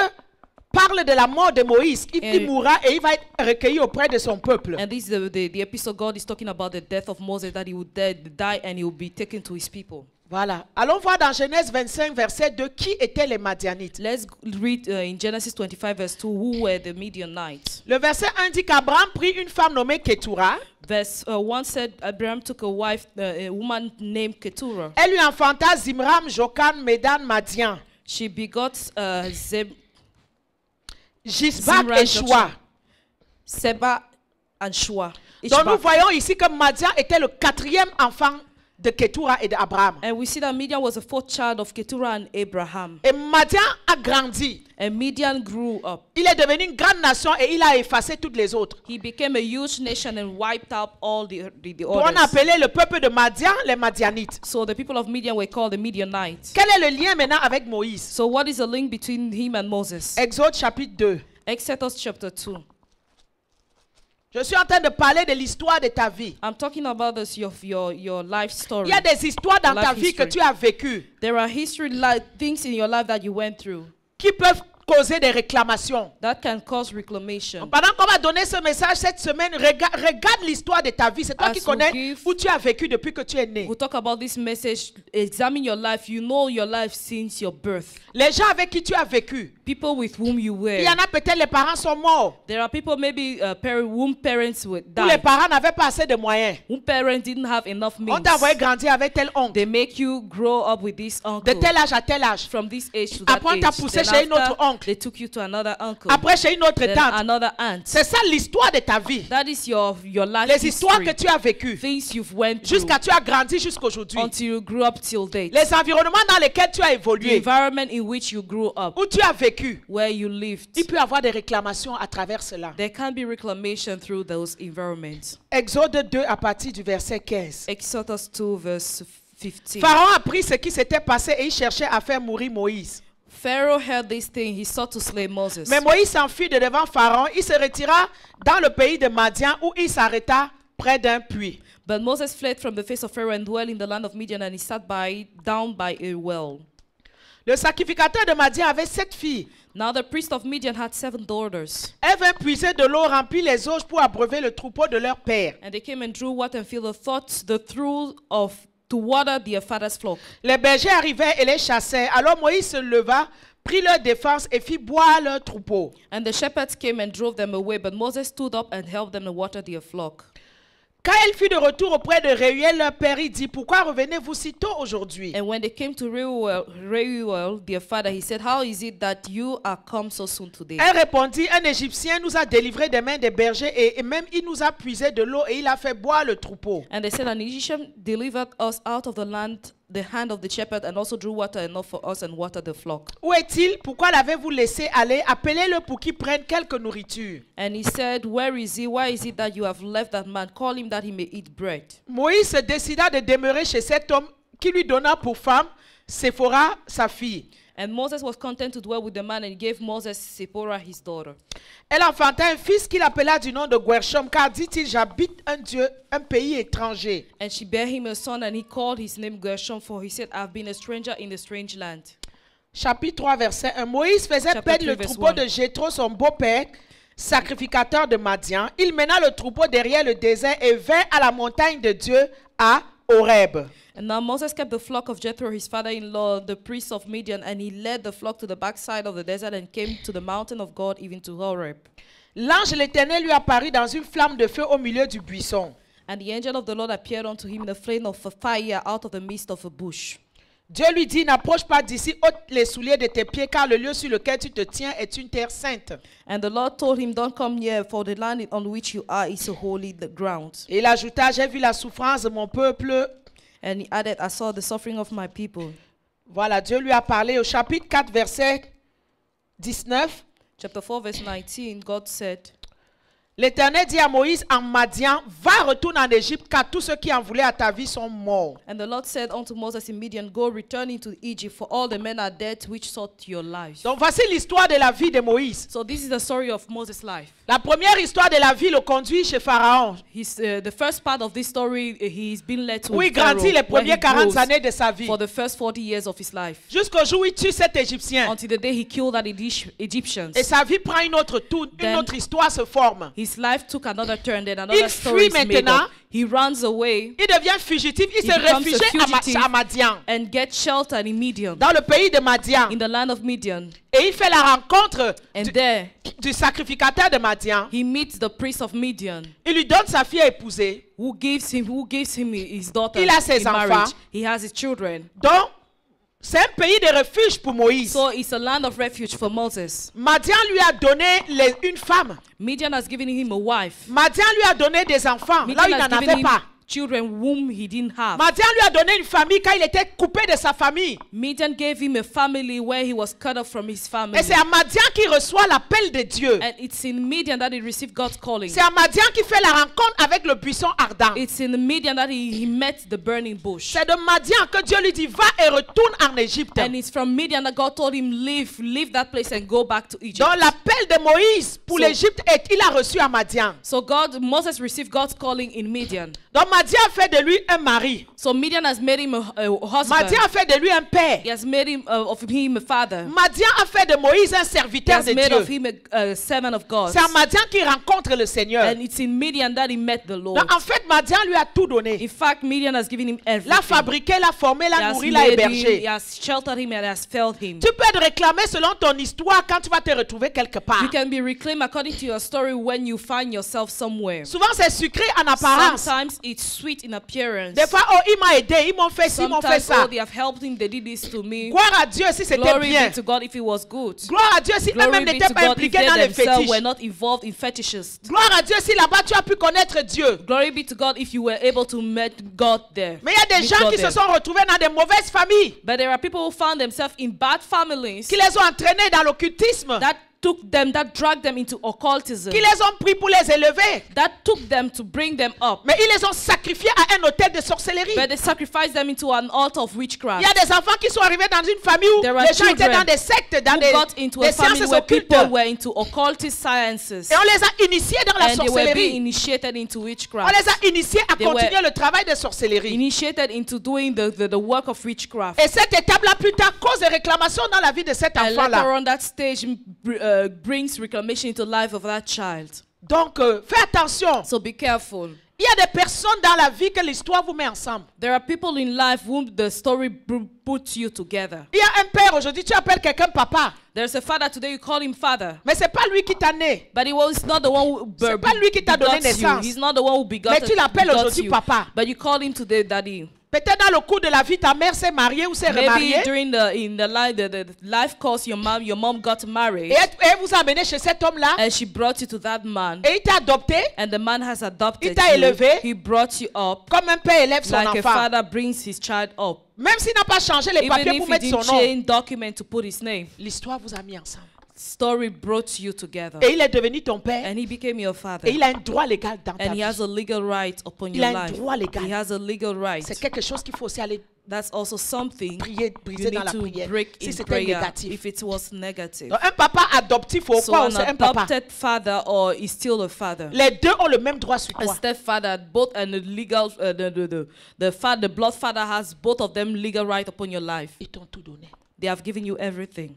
parle de la mort de Moïse. Il mourra et il va être recueilli auprès de son peuple. And this is the episode God is talking about the death of Moses, that he would die and he will be taken to his people. Voilà. Allons voir dans Genèse 25, verset 2, qui étaient les Madianites. Let's read in Genesis 25 verse 2 who were the Midianites. Le verset 1 dit qu'Abraham prit une femme nommée Ketura. Verse 1 said Abraham took a wife, a woman named Keturah. Elle lui enfanta Zimram, Jokan, Medan, Madian. She begot Gisbak et Shua. Seba and Shua. Donc nous voyons ici que Madian était le quatrième enfant de Ketura et d'Abraham. And we see that Midian was the fourth child of Keturah and Abraham. Et Madian a grandi. And Midian grew up. Il est devenu une grande nation et il a effacé toutes les autres. He became a huge nation and wiped out all the On others. appelait le peuple de Madian les Madianites. So the people of Midian were called the Midianites. Quel est le lien maintenant avec Moïse? So what is the link between him and Moses? Exode chapitre 2. Exodus chapter 2. Je suis en train de parler de l'histoire de ta vie. I'm talking about this, your life story. Il y a des histoires dans Life ta vie que history. tu as vécues There are things in your life that you went through qui peuvent causer des réclamations. that can cause reclamation. Pendant qu'on va donner ce message cette semaine, regarde l'histoire de ta vie. C'est toi As qui we connais give- où tu as vécu depuis que tu es né. We'll talk about this message. Examine your life. You know your life since your birth. Les gens avec qui tu as vécu. People with whom you were. Il y en a peut-être les parents sont morts. There are people maybe whom parents would Ou les die. parents n'avaient pas assez de moyens. Whom parents didn't have enough On means. t'a envoyé grandir avec tel oncle. They make you grow up with this De uncle. tel âge à tel âge. From this age to that Après, on t'a age. poussé Then chez une autre after, oncle. they took you to another uncle. Après chez une autre Then tante. another aunt. C'est ça l'histoire de ta vie. That is your life Les histoires history. que tu as vécues. Things you've went through Jusqu'à tu as grandi jusqu'aujourd'hui. until you grew up till date. Les environnements dans lesquels tu as The évolué. environment in which you grew up, Où tu as vécu. where you lived. Il peut y avoir des réclamations à travers cela. There can be reclamation through those environments. Exode 2 à partir du verset 15. Exodus 2 verse 15. Pharaon apprit ce qui s'était passé et il cherchait à faire mourir Moïse. Pharaoh heard this thing. He sought to slay Moses. Mais Moïse s'enfuit de devant Pharaon. Il se retira dans le pays de Madian où il s'arrêta près d'un puits. But Moses fled from the face of Pharaoh and dwelt in the land of Midian, and he sat down by a well. Le sacrificateur de Madian avait 7 filles. Now the priest of Midian had 7 daughters. Elles vinrent puiser de l'eau, remplir les auges pour abreuver le troupeau de leur père. And they came and drew water and filled the trough to water their father's flock. Les bergers arrivaient et les chassèrent. Alors Moïse se leva, prit leur défense et fit boire leur troupeau. And the shepherds came and drove them away, but Moses stood up and helped them to water their flock. Quand elle fut de retour auprès de Réuel, leur père, il dit, pourquoi revenez-vous si tôt aujourd'hui? And when they came to Reuel, their father, he said, how is it that you are come so soon today? Elle répondit, un Égyptien nous a délivrés des mains des bergers et même il nous a puisé de l'eau et il a fait boire le troupeau. And they said, an Egyptian delivered us out of the hand of the shepherd, and also drew water enough for us and watered the flock. Où est-il? Pourquoi l'avez-vous laissé aller? Appelez-le pour qu'il prenne quelque nourriture. And he said, where is he? Why is it that you have left that man? Call him that he may eat bread. Moïse se décida de demeurer chez cet homme qui lui donna pour femme Séphora, sa fille. And Moses was content to dwell with the man, and he gave Moses Zipporah his daughter. Elle enfanta un fils qu'il appela du nom de Guershom, car dit-il, j'habite un pays étranger. And she bare him a son, and he called his name Gershom, for he said, I have been a stranger in a strange land. Chapitre 3, verset 1. Moïse faisait Chapitre paître 3, le verse troupeau 1. de Jéthro, son beau-père, sacrificateur de Madian. Il mena le troupeau derrière le désert et vint à la montagne de Dieu à Horeb. And now Moses kept the flock of Jethro, his father-in-law, the priest of Midian, and he led the flock to the backside of the desert and came to the mountain of God, even to Horeb. L'ange de l'Éternel lui apparut dans une flamme de feu au milieu du buisson. And the angel of the Lord appeared unto him in a flame of fire out of the midst of a bush. Dieu lui dit, n'approche pas d'ici, ôte les souliers de tes pieds, car le lieu sur lequel tu te tiens est une terre sainte. And the Lord told him, don't come near, for the land on which you are is a holy ground. Et il ajouta, j'ai vu la souffrance de mon peuple. And he added, I saw the suffering of my people. Voilà, Dieu lui a parlé au chapitre 4, verset 19. Chapter 4, verse 19, God said, L'Éternel dit à Moïse en Madian, va retourne en Égypte, car tous ceux qui en voulaient à ta vie sont morts. and the Lord said unto Moses in Midian, go return into Egypt, for all the men are dead which sought your life. Donc voici l'histoire de la vie de Moïse. So this is the story of Moses' life. La première histoire de la vie le conduit chez Pharaon, The first part of this story, he's been led to où il Pharaoh, grandit les where he premières 40 grows années de sa vie. for the first 40 years of his life, Jusqu'au jour où il tue cet Égyptien. until the day he killed that Egyptians. Et sa vie prend une autre tour, une Then- autre histoire se forme. His his life took another turn, then another Il story fuit is made maintenant. up. He runs away Il devient fugitif, il He se becomes réfugie a fugitive. à Madian, and gets shelter in Midian, dans le pays de Madian. in the land of Midian. Et il fait la rencontre And there, du sacrificateur de Madian. he meets the priest of Midian, Il lui donne sa fille à épouser. who gives him his daughter Il a ses in marriage. enfants. He has his children. Donc, c'est un pays de refuge pour Moïse. So it's a land of refuge for Moses. Madian lui a donné une femme. Midian has given him a wife. Madian lui a donné des enfants. Là où il Midian n'en has given avait him pas. children whom he didn't have. Madian lui a donné une famille quand il était coupé de sa famille. Midian gave him a family where he was cut off from his family. Et c'est à Madian qui reçoit l'appel de Dieu. And it's in Midian that he received God's calling. C'est à Madian qui fait la rencontre avec le buisson ardent. It's in Midian that he met the burning bush. C'est de Madian que Dieu lui dit, va et retourne en Égypte. And it's from Midian that God told him, leave that place and go back to Egypt. Donc l'appel de Moïse pour So- l'Égypte, il a reçu à Madian. So Moses received God's calling in Midian. Donc Madian a fait de lui un mari. So Midian has made him a husband. Madian a fait de lui un père. He has made him of him a father. Madian a fait de Moïse un He serviteur has de made of Dieu. him a servant of God. C'est à Madian qu'il rencontre le Seigneur. And it's in Midian that he met the Lord. Donc en fait, Madian lui a tout donné. In fact, Midian has given him everything. L'a fabriqué, l'a formé, He l'a has nourri, l'a made him, hébergé. he has sheltered him and has fed him. Tu peux te réclamer selon ton histoire quand tu vas te retrouver quelque part. You can be reclaimed according to your story when you find yourself somewhere. Souvent c'est sucré en apparence. Sometimes it's sweet in appearance. Des fois, oh, il m'a aidé, ils m'ont fait ci, ils m'ont fait Sometimes, ça. oh, they have helped him, they did this to me. Gloire à Dieu si c'était Glory bien. be to God if it was good. Gloire à Dieu si Glory eux-mêmes be n'étaient to pas God if impliqués they dans les themselves fétiches. were not involved in fetishes. Gloire à Dieu si là-bas tu as pu connaître Dieu. Glory be to God if you were able to meet God there. Mais il y a des Meet gens God qui se there. sont retrouvés dans des mauvaises familles, But there are people who found themselves in bad families qui les ont entraînés dans l'occultisme, that dragged them into occultism, qui les ont pris pour les élever. that took them to bring them up. Mais ils les ont sacrifiés à un hôtel de sorcellerie. But they sacrificed them into an altar of Il witchcraft. y a des enfants qui sont arrivés dans une famille où There are les gens étaient children dans des sectes, dans Who got into a des family sciences where occultes. people were into occultist sciences. Et on les a initiés dans la And they were being sorcellerie. initiated into On witchcraft. les a initiés à They were continuer le travail de sorcellerie. Initiated into doing the work of witchcraft. Et cette étape-là, plus tard, cause des réclamations dans la vie de cet And later enfant-là. on, that stage brings reclamation into the life of that child. Donc, fais attention. So be careful. Il y a des personnes dans la vie que l'histoire vous met ensemble. There are people in life whom the story puts you together. Il y a un père aujourd'hui, tu appelles quelqu'un papa. There's a father today, you call him father. Mais c'est pas lui qui t'a né. But he was not the one who C'est pas lui qui t'a donné begot you. naissance. He's not the one who begot, Mais tu l'appelles begot aujourd'hui you. papa. But you call him today daddy. Peut-être dans le cours de la vie, ta mère s'est mariée ou s'est Maybe remariée. during the life course, your mom got married, Et elle vous a amené chez cet homme-là. and she brought you to that man. Et il t'a adopté And the man has adopted Il t'a you. élevé. He brought you up comme un père élève son like a enfant. father brings his child up. Même s'il n'a pas changé les Even papiers if pour he mettre son didn't nom. change document to put his name. L'histoire vous a mis ensemble. Story brought you together. Et il est devenu ton père. And he became your father. Et il a un droit légal dans ta And he vie. has a legal right upon Il your a un life. droit légal. He has a legal right. C'est quelque chose qu'il faut aussi aller That's also something prier, you briser dans need la to prière. break Si in c'était prayer négatif. if it was negative. Donc, un papa adoptif ou So quoi, an c'est un papa. adopted father or is still a father. Les deux ont le même droit sur A toi. stepfather, both and the legal, the blood father has both of them legal right upon your life. Ils t'ont tout donné. They have given you everything.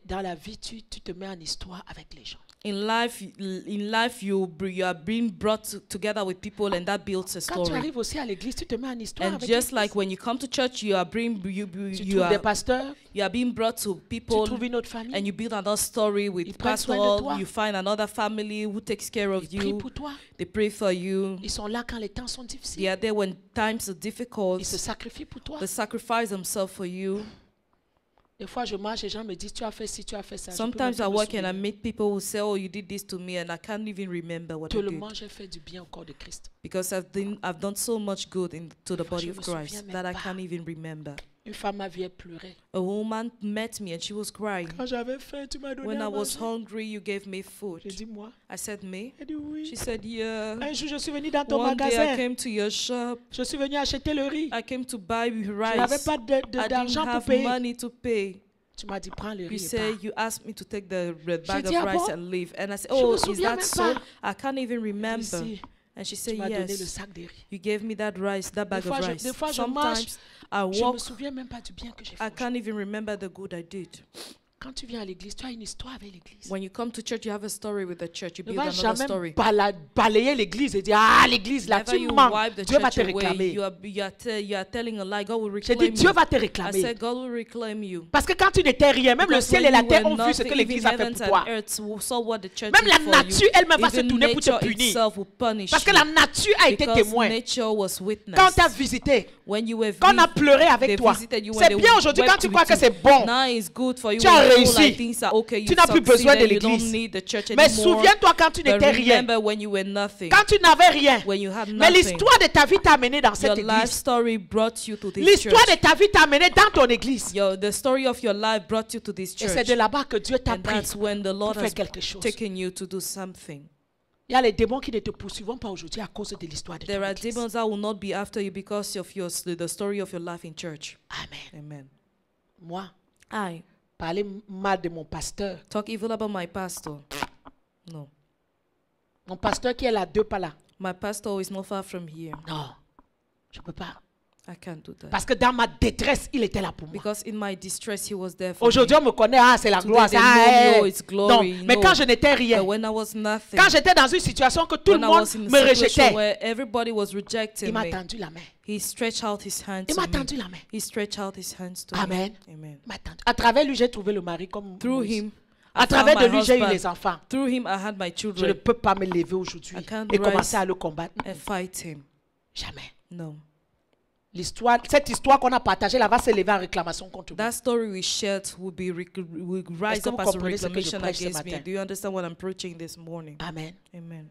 Dans la vie, tu te mets en histoire avec les gens. In life, you are being brought together with people, and that builds a Quand tu story. arrives aussi à l'église, tu te mets en histoire And avec just l'église. like when you come to church, you are being Tu you trouves des pasteurs, are being brought to tu people, trouves une autre famille, and you build another story Ils with prennent soin de pastor. toi. You find another family who takes care of ils prient you. pour toi. They pray for you. Ils sont là quand les temps sont difficiles. They are there when times are difficult. Ils se sacrifient pour toi. They sacrifice themselves for you. Des fois, je marche et les gens me disent, tu as fait ci, tu as fait ça. Je peux Sometimes même I pas me work and I souvenir. meet people who say, "Oh, you did this to me," and I can't even remember what I did Tellement j'ai fait du bien au corps de Christ. because I've done so much good to the body Je of me souviens Christ même that I pas. can't even remember. Une femme m'a vu, elle pleurait. A woman met me and she was crying. Quand j'avais faim, tu m'as donné When I à was manger. hungry, you gave me food. J'ai dit, moi. I said, "Me?" Elle dit, oui. She said, "Yeah." Un jour, je suis venue dans ton One day I magasin. came to your shop. Je suis venue acheter le riz. I came to buy Je n'avais rice. pas I didn't d'argent pour have payer. money to pay. Tu m'as dit, prends le You riz et say pars. you asked me to take the bag dit, of ah rice bon? and leave, and I said, Je me "Oh, is souviens that même so?" pas. I can't even Elle dit, remember. si, And she tu said, m'as donné le "Yes, sac de riz. you gave me that rice, that bag fois, of je- rice." des fois, je marche, Sometimes I Je ne me walk, souviens même pas du bien que j'ai I fait. can't even remember the good I did. Quand tu viens à l'église, tu as une histoire avec l'église. When you come to church, you have a story with the church. You Ne build vas another jamais story. balayer l'église et dire, ah, l'église, là, Whenever tu you mens. wipe the Dieu va church te away, réclamer. you are telling a lie. God will J'ai reclaim dit, Dieu you. va te I réclamer. said, God will reclaim you. Parce que quand tu n'étais rien, même le Because ciel when et la you terre were ont vu ce nothing, que l'église a even fait heavens pour and toi. earth saw what the church Même did la for nature you. elle-même va se Even tourner pour te nature punir. itself will punish Parce que you. la nature a été Because témoin. nature was witness. Quand on t'a visité, When you were quand on a pleuré avec they toi, visited you when c'est they bien aujourd'hui quand wept tu crois with que you. c'est bon. Now it's good for you Tu when as you feel réussi. like things are okay. Tu n'as plus besoin de You don't l'église. need the church Mais anymore. souviens-toi quand tu But n'étais rien, remember when you were nothing. quand tu n'avais rien. When you had Mais nothing. l'histoire de ta vie t'a amené dans Your cette life église. story brought you to this L'histoire church. de ta vie t'a amené dans ton église. The story of your life brought you to this Et c'est church. de là-bas que Dieu t'a And pris that's when the Lord pour has faire quelque chose. taken you to do something. Il y a les démons qui ne te poursuivront pas aujourd'hui à cause de l'histoire de There ton are église. demons that will not be after you because of the story of your life in church. Amen. Amen. Moi, I parler mal de mon pasteur. talk evil about my pastor. No. Mon pasteur qui est là, deux pas là. My pastor is not far from here. Non, je ne peux pas. I can't do that. Parce que dans ma détresse, il était là pour moi. Because in my distress, he was there for me. Aujourd'hui, on me connaît, ah, c'est la Today gloire. they c'est, ah, know, hey. no, it's glory, Non, mais no. quand je n'étais rien, But when I was nothing, quand j'étais dans une situation que tout le when I monde was in me a situation rejetait, where everybody was il rejecting m'a me, tendu la main. he stretched out his hands Il to m'a me. tendu la main. He stretched out his hands to Amen. me. Amen. Il m'a tendu. À travers lui, j'ai trouvé le mari comme Through Moïse. him, À I travers found de my lui, j'ai eu husband. les enfants. Through him, I had my Je ne children. peux pas me lever aujourd'hui I can't et rise commencer à le combattre. and fight him. Jamais. No. L'histoire, cette histoire qu'on a partagée là va se lever en réclamation contre moi. That story we shared will will Est-ce rise que up vous as a comprenez ce que je reclamation prêche ce against me. matin? Do you understand what I'm preaching this morning? Amen. Amen.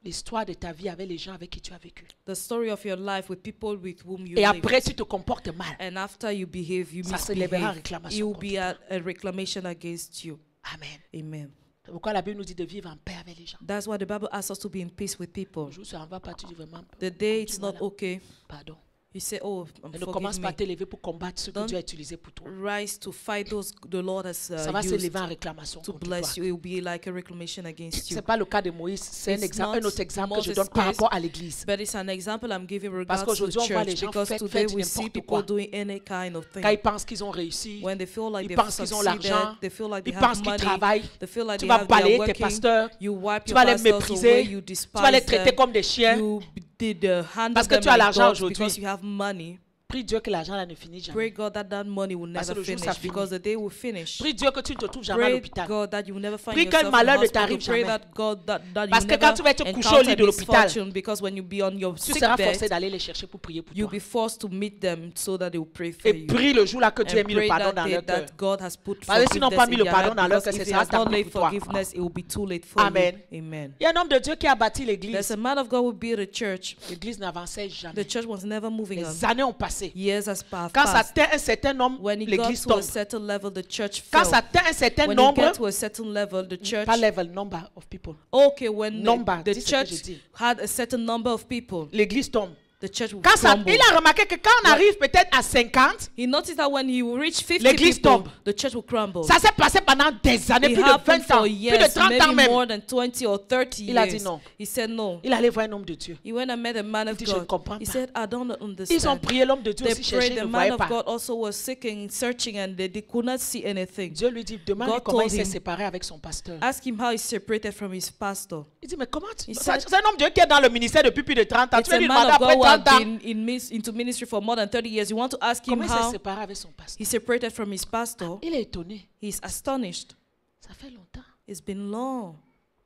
L'histoire de ta vie avec les gens avec qui tu as vécu. The story of your life with people with whom you Et lived. après, tu te comportes mal. And after you behave, you Ça se lèvera en misbehave. réclamation It will contre be a reclamation against you. Amen. Amen. C'est pourquoi la Bible nous dit de vivre en paix avec les gens. That's why the Bible asks us to be in peace with people. Bonjour, ça en va pas, tu dis vraiment. The day it's not Voilà. okay, Pardon. you say, "Oh, Et ne commence forgive pas à me." te lever pour combattre ce que Don't Dieu a utilisé pour toi. Rise to fight those the Lord has Ça va se used lever en réclamation to contre bless toi. you. It will be like a reclamation against Ce you. n'est pas le cas de Moïse, c'est It's not un autre exemple que je Moses' donne par case, rapport à l'église. But it's an example I'm giving regards to qu'aujourd'hui, on voit les church gens because faire today du we see n'importe people quoi. doing any kind of thing. Quand ils pensent qu'ils ont réussi, When they feel like ils they've pensent qu'ils ont succeeded, l'argent, they feel like ils they pensent have qu'ils money, travaillent, they feel like tu they vas have they're balayer tes working. pasteurs, You wipe tu your vas les pastors mépriser, away, you tu vas les despise traiter them, comme des chiens. you did handle Parce que them tu as like l'argent dogs aujourd'hui. because you have money. Prie Dieu que l'argent là ne finisse jamais. Pray God that that money will Parce que never le jour, ça finish finit. because the day will finish. Prie Dieu que tu ne te trouves jamais à Pray l'hôpital. God that you will never find Prie que yourself le malheur in the ne hospital. t'arrive Pray jamais. that God that Parce you que quand tu vas être never couché au lit encounter de l'hôpital, misfortune because when you be on your tu sick seras forcé bed, d'aller les chercher pour prier pour you'll toi. be forced to meet them so that they will pray for Et you. prie le jour là que Dieu ait And mis le pray pardon that dans day leur cœur. that God has put Parce que s'ils n'ont pas mis forgiveness in le their pardon heart, dans leur because cœur, if ce he sera has not tabou laid pour toi. forgiveness, it will be too late for Amen. you. Amen. Il y a un homme de Dieu qui a bâti There's l'église. a man of God who built a church. L'église n'avançait jamais. The church was never moving on. Les années ont passé. Years has Quand ça passed. atteint un certain nombre, When it got l'église to a tombe. certain level, the church Quand fell. ça atteint un certain When it nombre, got to a certain level, the church. pas level, number of people. Okay, when Number, the dis ce que je church dis. had a certain number of people, L'église tombe. the church would Quand ça, crumble. il a remarqué que quand on arrive peut-être à 50, He noticed that when he will reach 50 L'église people, tombe. the church will crumble. ça s'est passé pendant des années, It plus de happened 20 ans, for plus years, de 30 ans maybe même. more than 20 or 30 Il a dit years. non. He said no. Il allait voir un homme de Dieu. He went and met a man of dit, je ne God. comprends He pas. said, I don't Ils ont understand. prié l'homme de Dieu They aussi chercher, prayed. il The ne man voyait of pas. God also was seeking, searching, and they could not see anything. Dieu lui dit, demande-lui God comment il told s'est him- séparé avec son pasteur. Ask him how he's separated from his pastor. Il dit, mais comment tu... He C'est said- un homme de Dieu qui est dans le ministère depuis plus de 30 ans. It's Tu vas a lui man demander of God après who has 30 ans, been into ministry for more than 30 years. You want to ask him comment il s'est how séparé avec son pasteur. he separated from his pastor. Il est étonné. He's astonished. Ça fait longtemps. It's been long.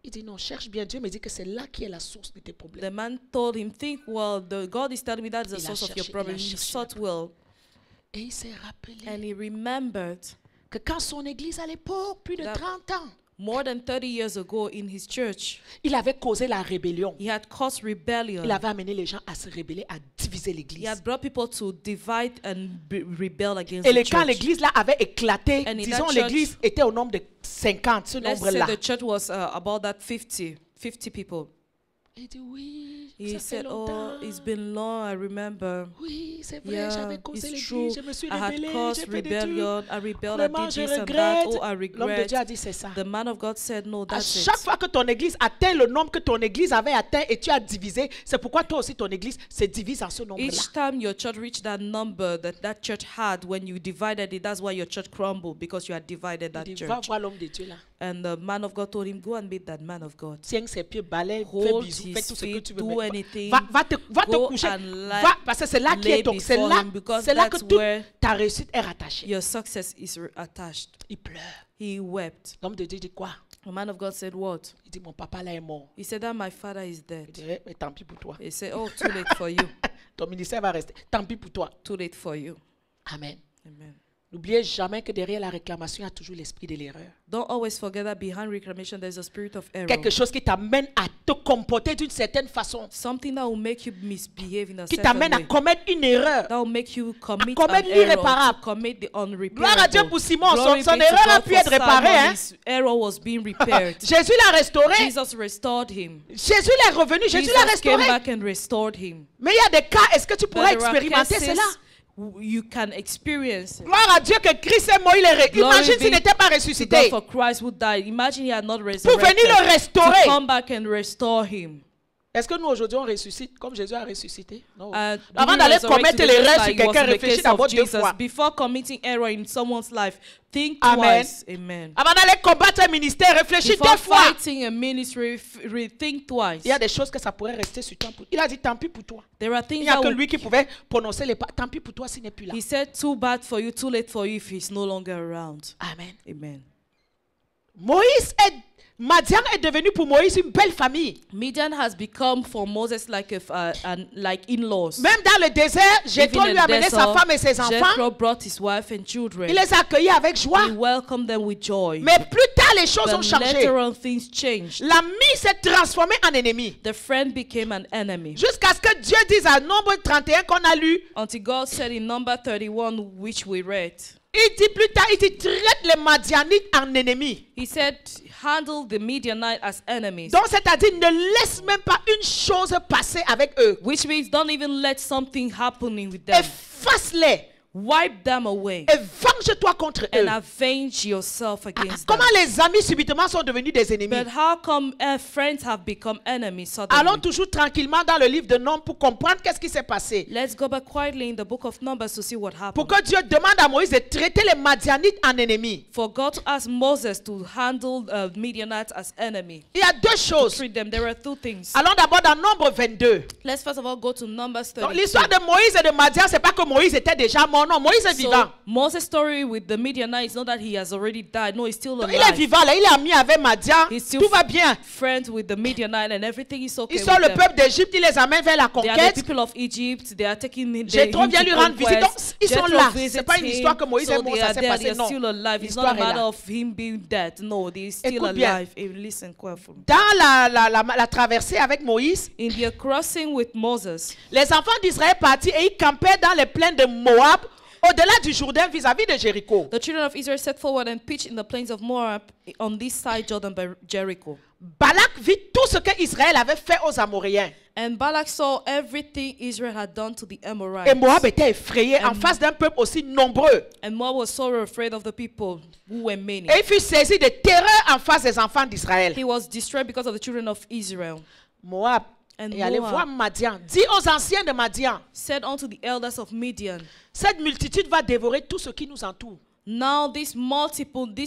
Il dit, non, cherche bien. Dieu me dit que c'est là qui est la source de tes problèmes. The man told him, think well, God is telling me that's the Il a source of your cherché, problem. il a He cherché sought well. Et il s'est rappelé And he remembered que quand son église à l'époque, plus de That- 30 ans, more than 30 years ago in his church, il avait causé la rébellion. he had caused rebellion. Il avait amené les gens à se rebeller, à diviser He l'église. had brought people to divide and rebel against Et the quand church. l'église là avait éclaté, And in disons that church- l'église était au nombre de 50, ce Let's say nombre-là. the church was about that 50 people. Il dit oui, He ça fait said, longtemps. oh, it's been long, I remember. Oui, c'est vrai, Yeah, j'avais causé it's true. l'église, je me suis I had rebellé, caused j'ai fait des trucs. rebellion. I rebelled, I Vraiment, did je this and that. regrette. Oh, I L'homme de regret. Dieu a dit c'est ça. The man of God said, no, À that's chaque it. fois que ton église atteint le nombre que ton église avait atteint et tu as divisé, c'est pourquoi toi aussi ton église se divise en ce nombre-là. Each time your church reached that number that church had, when you divided it, that's why your church crumbled, because you had divided that Il dit, va church. voir l'homme de Dieu là. And the man of God told him, go and meet that man of God. Tiens ses pieds, balaye, fais Hold bisous, his fais tout ce que feet, tu veux. do mais anything. va te Go coucher. and Va, parce que c'est là qui lay est donc, c'est before là, him, because c'est là que that's toute where ta réussite est rattachée. your success is attached. Il pleure. He wept. L'homme de Dieu dit quoi? The man of God said, what? Il dit, mon papa là est mort. He said that my father is Il dead. dit, mais tant pis pour toi. He said, oh, too late for you. Ton ministère va rester. Tant pis pour toi. Too late for you. Amen. Amen. N'oubliez jamais que derrière la réclamation, il y a toujours l'esprit de l'erreur. Don't always forget that behind reclamation there's a spirit of error. Quelque chose qui t'amène à te comporter d'une certaine façon. Something that will make you misbehave in a Qui certain t'amène à way. commettre une erreur. That will make you commit commettre an error, l'irréparable. to commit the unrepairable. Gloire à Dieu pour Simon. Glory Son be to erreur a God pu for être réparée. Simon. Hein? His error was being repaired. Jésus l'a restauré. Jesus restored him. Jésus l'est revenu. Jésus l'a Jesus came restauré. back and restored him. Mais il y a des cas, est-ce que tu pourrais But there are expérimenter cases cela? you can experience it. Gloire à Dieu que Christ est mort. Imagine s'il be n'était pas To ressuscité. God for Christ who died. Imagine he had not Pour resurrected. venir le To restaurer. come back and restore him. Est-ce que nous aujourd'hui on ressuscite comme Jésus a ressuscité? Non. Do Avant we d'aller resurrect commettre today l'erreur just sur like it was quelqu'un, in the réfléchis case of d'abord deux Jesus? fois. Before committing error in someone's life, think Amen. twice. Amen. Avant d'aller combattre un ministère, réfléchis Before deux fois. fighting a ministry, think twice. Il y a des choses que ça pourrait rester sur toi. Il a dit tant pis pour toi. There are Il things n'y a that que will, lui qui pouvait prononcer les pas. Tant pis pour toi s'il n'est plus là. he said, too bad for you, too late for you if he's no longer around. Amen. Amen. Madian est devenu pour Moïse une belle famille. Midian has become for Moses like like in-laws. Même dans le désert, Jéthro Even lui in a amené the sa desert, femme et ses enfants. Jethro brought his wife and children. Il les a accueillis avec joie. He welcomed them with joy. Mais plus tard, les choses ont But changé. later on, things changed. L'ami s'est transformé en ennemi. The friend became an enemy. Jusqu'à ce que Dieu dise à Nombre 31 qu'on a lu, Until God said in number 31, which we read, il dit plus tard, il dit traite les Madianites en ennemis. he said, handle the Midianites as enemies. Donc c'est-à-dire ne laisse même pas une chose passer avec eux. Which means don't even let something happening with them. Efface-les Wipe them away et venge-toi contre eux. and avenge yourself against them. Comment les amis subitement sont devenus des ennemis? But how come friends have become enemies Allons suddenly? toujours tranquillement dans le livre de Nombres pour comprendre qu'est-ce qui s'est passé. Let's go back quietly in the book of Numbers to see what happened. Pour que Dieu demande à Moïse de traiter les Madianites en ennemis. For God to ask Moses to handle Midianites as enemy. Il y a deux choses. Treat them. There are two things. Allons d'abord dans Nombre 22. Let's first of all go to Numbers Donc, 32. l'histoire de Moïse et de Madian, c'est pas que Moïse était déjà mort. Non, Moïse est So, vivant. Moses' story with the Midianites is not that he has already died. No, he's still Donc, il est alive. vivant là, il est ami avec Madian. He's still Tout va bien. friends with the Midianites and everything is okay Ils with sont le them. peuple d'Égypte, il les amène vers la They are the conquête. people of Egypt. They are taking Jethro vient lui rendre visite. Donc, ils sont là. C'est pas une histoire que Moïse est mort, they ça are s'est there. passé. They are Non. still alive. It's not L'histoire a est matter là. of him being dead. No, they're still Écoute bien. alive. Listen carefully. Dans la traversée avec Moïse, In their crossing with Moses, les enfants d'Israël partirent et ils campaient dans les plaines de Moab, au-delà du Jourdain vis-à-vis de Jéricho. the children of Israel set forward and pitched in the plains of Moab on this side Jordan by Jericho. Balak vit tout ce que Israël avait fait aux Amoréens. And Balak saw everything Israel had done to the Et Amorites. Moab était effrayé en face d'un peuple aussi nombreux. And Moab was so afraid of the people who were many. Et il fut saisi de terreur en face des enfants d'Israël. He was distressed because of the children of Israel. Moab And est allé Moab voir Madian. Dis aux anciens de Madian, said unto the elders of Midian, cette multitude va dévorer tout ce qui nous entoure. now this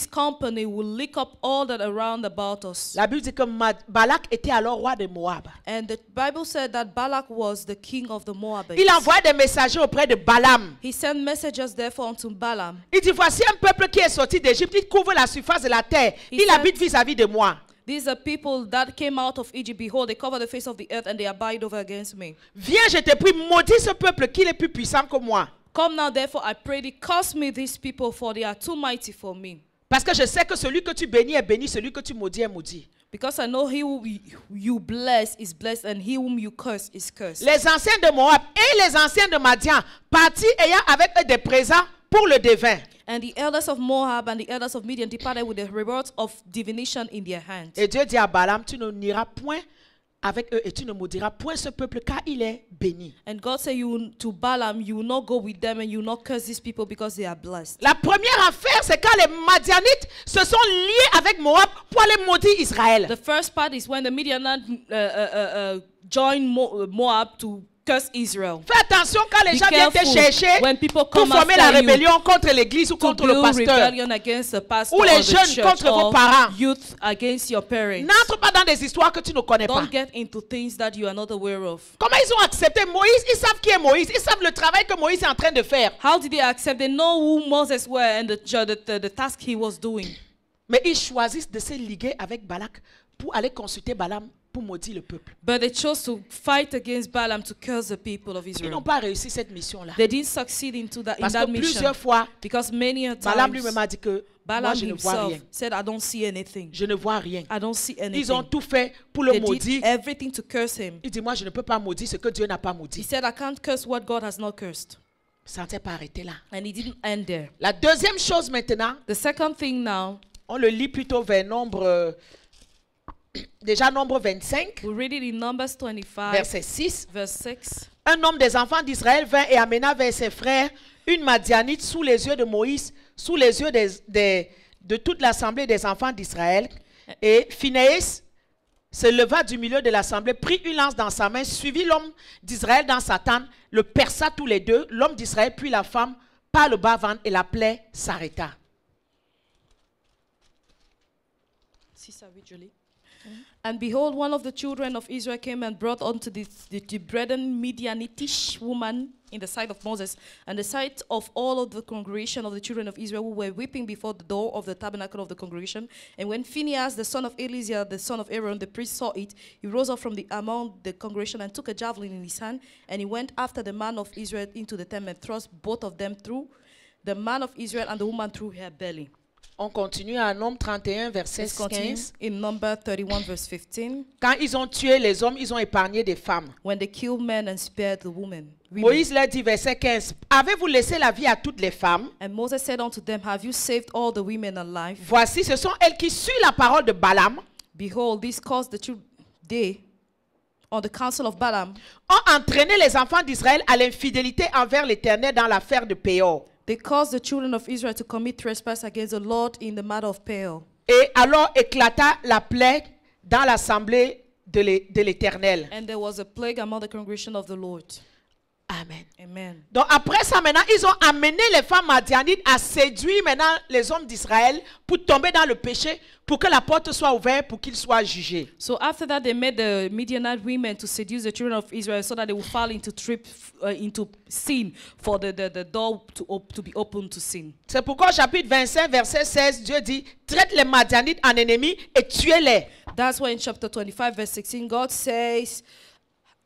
company will lick up all that around about us. La Bible dit que Balak était alors roi de Moab. And the Bible said that Balak was the king of the Moabites. Il envoie des messagers auprès de Balaam. He sent messengers therefore unto Balaam. Il dit, voici un peuple qui est sorti d'Égypte, il couvre la surface de la terre. Il said- habite vis-à-vis de moi. These are people that came out of Egypt. Behold, they cover the face of the earth and they abide over against me. Viens, je te prie, maudis ce peuple qu'il est plus puissant que moi. Come now, therefore, I pray thee, curse me these people, for they are too mighty for me. Parce que je sais que celui que tu bénis est béni, celui que tu maudis est maudit. Because I know he who you bless is blessed, and he whom you curse is cursed. Les anciens de Moab et les anciens de Madian partirent ayant avec eux des présents pour le devin. And the elders of Moab and the elders of Midian departed with the rewards of divination in their hands. Et Dieu dit à Balaam, tu n'iras point avec eux et tu ne maudiras point ce peuple car il est béni. And God said to Balaam, you will not go with them and you will not curse these people because they are blessed. La première affaire, c'est quand les Madianites se sont liés avec Moab pour aller maudire Israël. The first part is when the Midianites joined Moab to curse Israel. Fais attention quand les Be gens viennent te careful chercher when people pour come former la after you rébellion contre l'église ou to contre le build pasteur. rebellion against the pastor Ou les or the jeunes church contre vos or parents. youth against your parents. N'entre pas dans des histoires que tu ne connais pas. Don't get into things that you are not aware of. Comment ils ont accepté Moïse? Ils savent qui est Moïse. Ils savent le travail que Moïse est en train de faire. How did they accept? They know who Moses were and the task he was doing. Mais ils choisissent de se liguer avec Balak pour aller consulter Balaam pour maudire le peuple. But they chose to fight against Balaam to curse the people of Ils Israel. n'ont pas réussi cette mission-là. They didn't succeed in Parce that que mission plusieurs fois, because many a Balaam times lui-même a dit que moi Balaam je ne vois himself rien. said, I don't see anything. Je ne vois rien. I don't see Ils ont anything. tout fait pour le They did maudire. everything to curse him. Il dit moi je ne peux pas maudire ce que Dieu n'a pas He maudit. said, I can't curse what God has not cursed. Ça ne s'est pas arrêté là. And he didn't end there. La deuxième chose maintenant, The second thing now, on le lit plutôt vers déjà nombre 25, we read it in Numbers 25, verset 6. verse 6. Un homme des enfants d'Israël vint et amena vers ses frères une Madianite sous les yeux de Moïse, sous les yeux de toute l'assemblée des enfants d'Israël. Et Phinéas se leva du milieu de l'assemblée, prit une lance dans sa main, suivit l'homme d'Israël dans sa tente, le perça tous les deux, l'homme d'Israël puis la femme, par le bas-ventre, et la plaie s'arrêta. And behold, one of the children of Israel came and brought unto the brethren Midianitish woman in the sight of Moses, and the sight of all of the congregation of the children of Israel who were weeping before the door of the tabernacle of the congregation. And when Phinehas, the son of Eleazar, the son of Aaron, the priest, saw it, he rose up from among the congregation and took a javelin in his hand, and he went after the man of Israel into the tent and thrust both of them through, the man of Israel and the woman through her belly. On continue à Nombre 31, verset Let's continue 15. in Number 31, verse 15. Quand ils ont tué les hommes, ils ont épargné des femmes. When they killed men and spared the women. Moïse leur dit, verset 15, avez-vous laissé la vie à toutes les femmes? And Moses said unto them, have you saved all the women alive? Voici, ce sont elles qui suivent la parole de Balaam, Behold, this caused they, on the counsel of Balaam, ont entraîné les enfants d'Israël à l'infidélité envers l'Éternel dans l'affaire de Péor. they caused the children of Israel to commit trespass against the Lord in the matter of Peor. Et alors éclata la plaie dans l'assemblée de l'Éternel. And there was a plague among the congregation of the Lord. Amen. Amen. Donc après ça maintenant, ils ont amené les femmes madianites à séduire maintenant les hommes d'Israël pour tomber dans le péché, pour que la porte soit ouverte, pour qu'ils soient jugés. So after that, they made the Midianite women to seduce the children of Israel so that they would fall into into sin, for the door to be open to sin. C'est pourquoi au chapitre 25, verset 16, Dieu dit, traite les madianites en ennemis et tuez-les. That's why in chapter 25, verse 16, God says,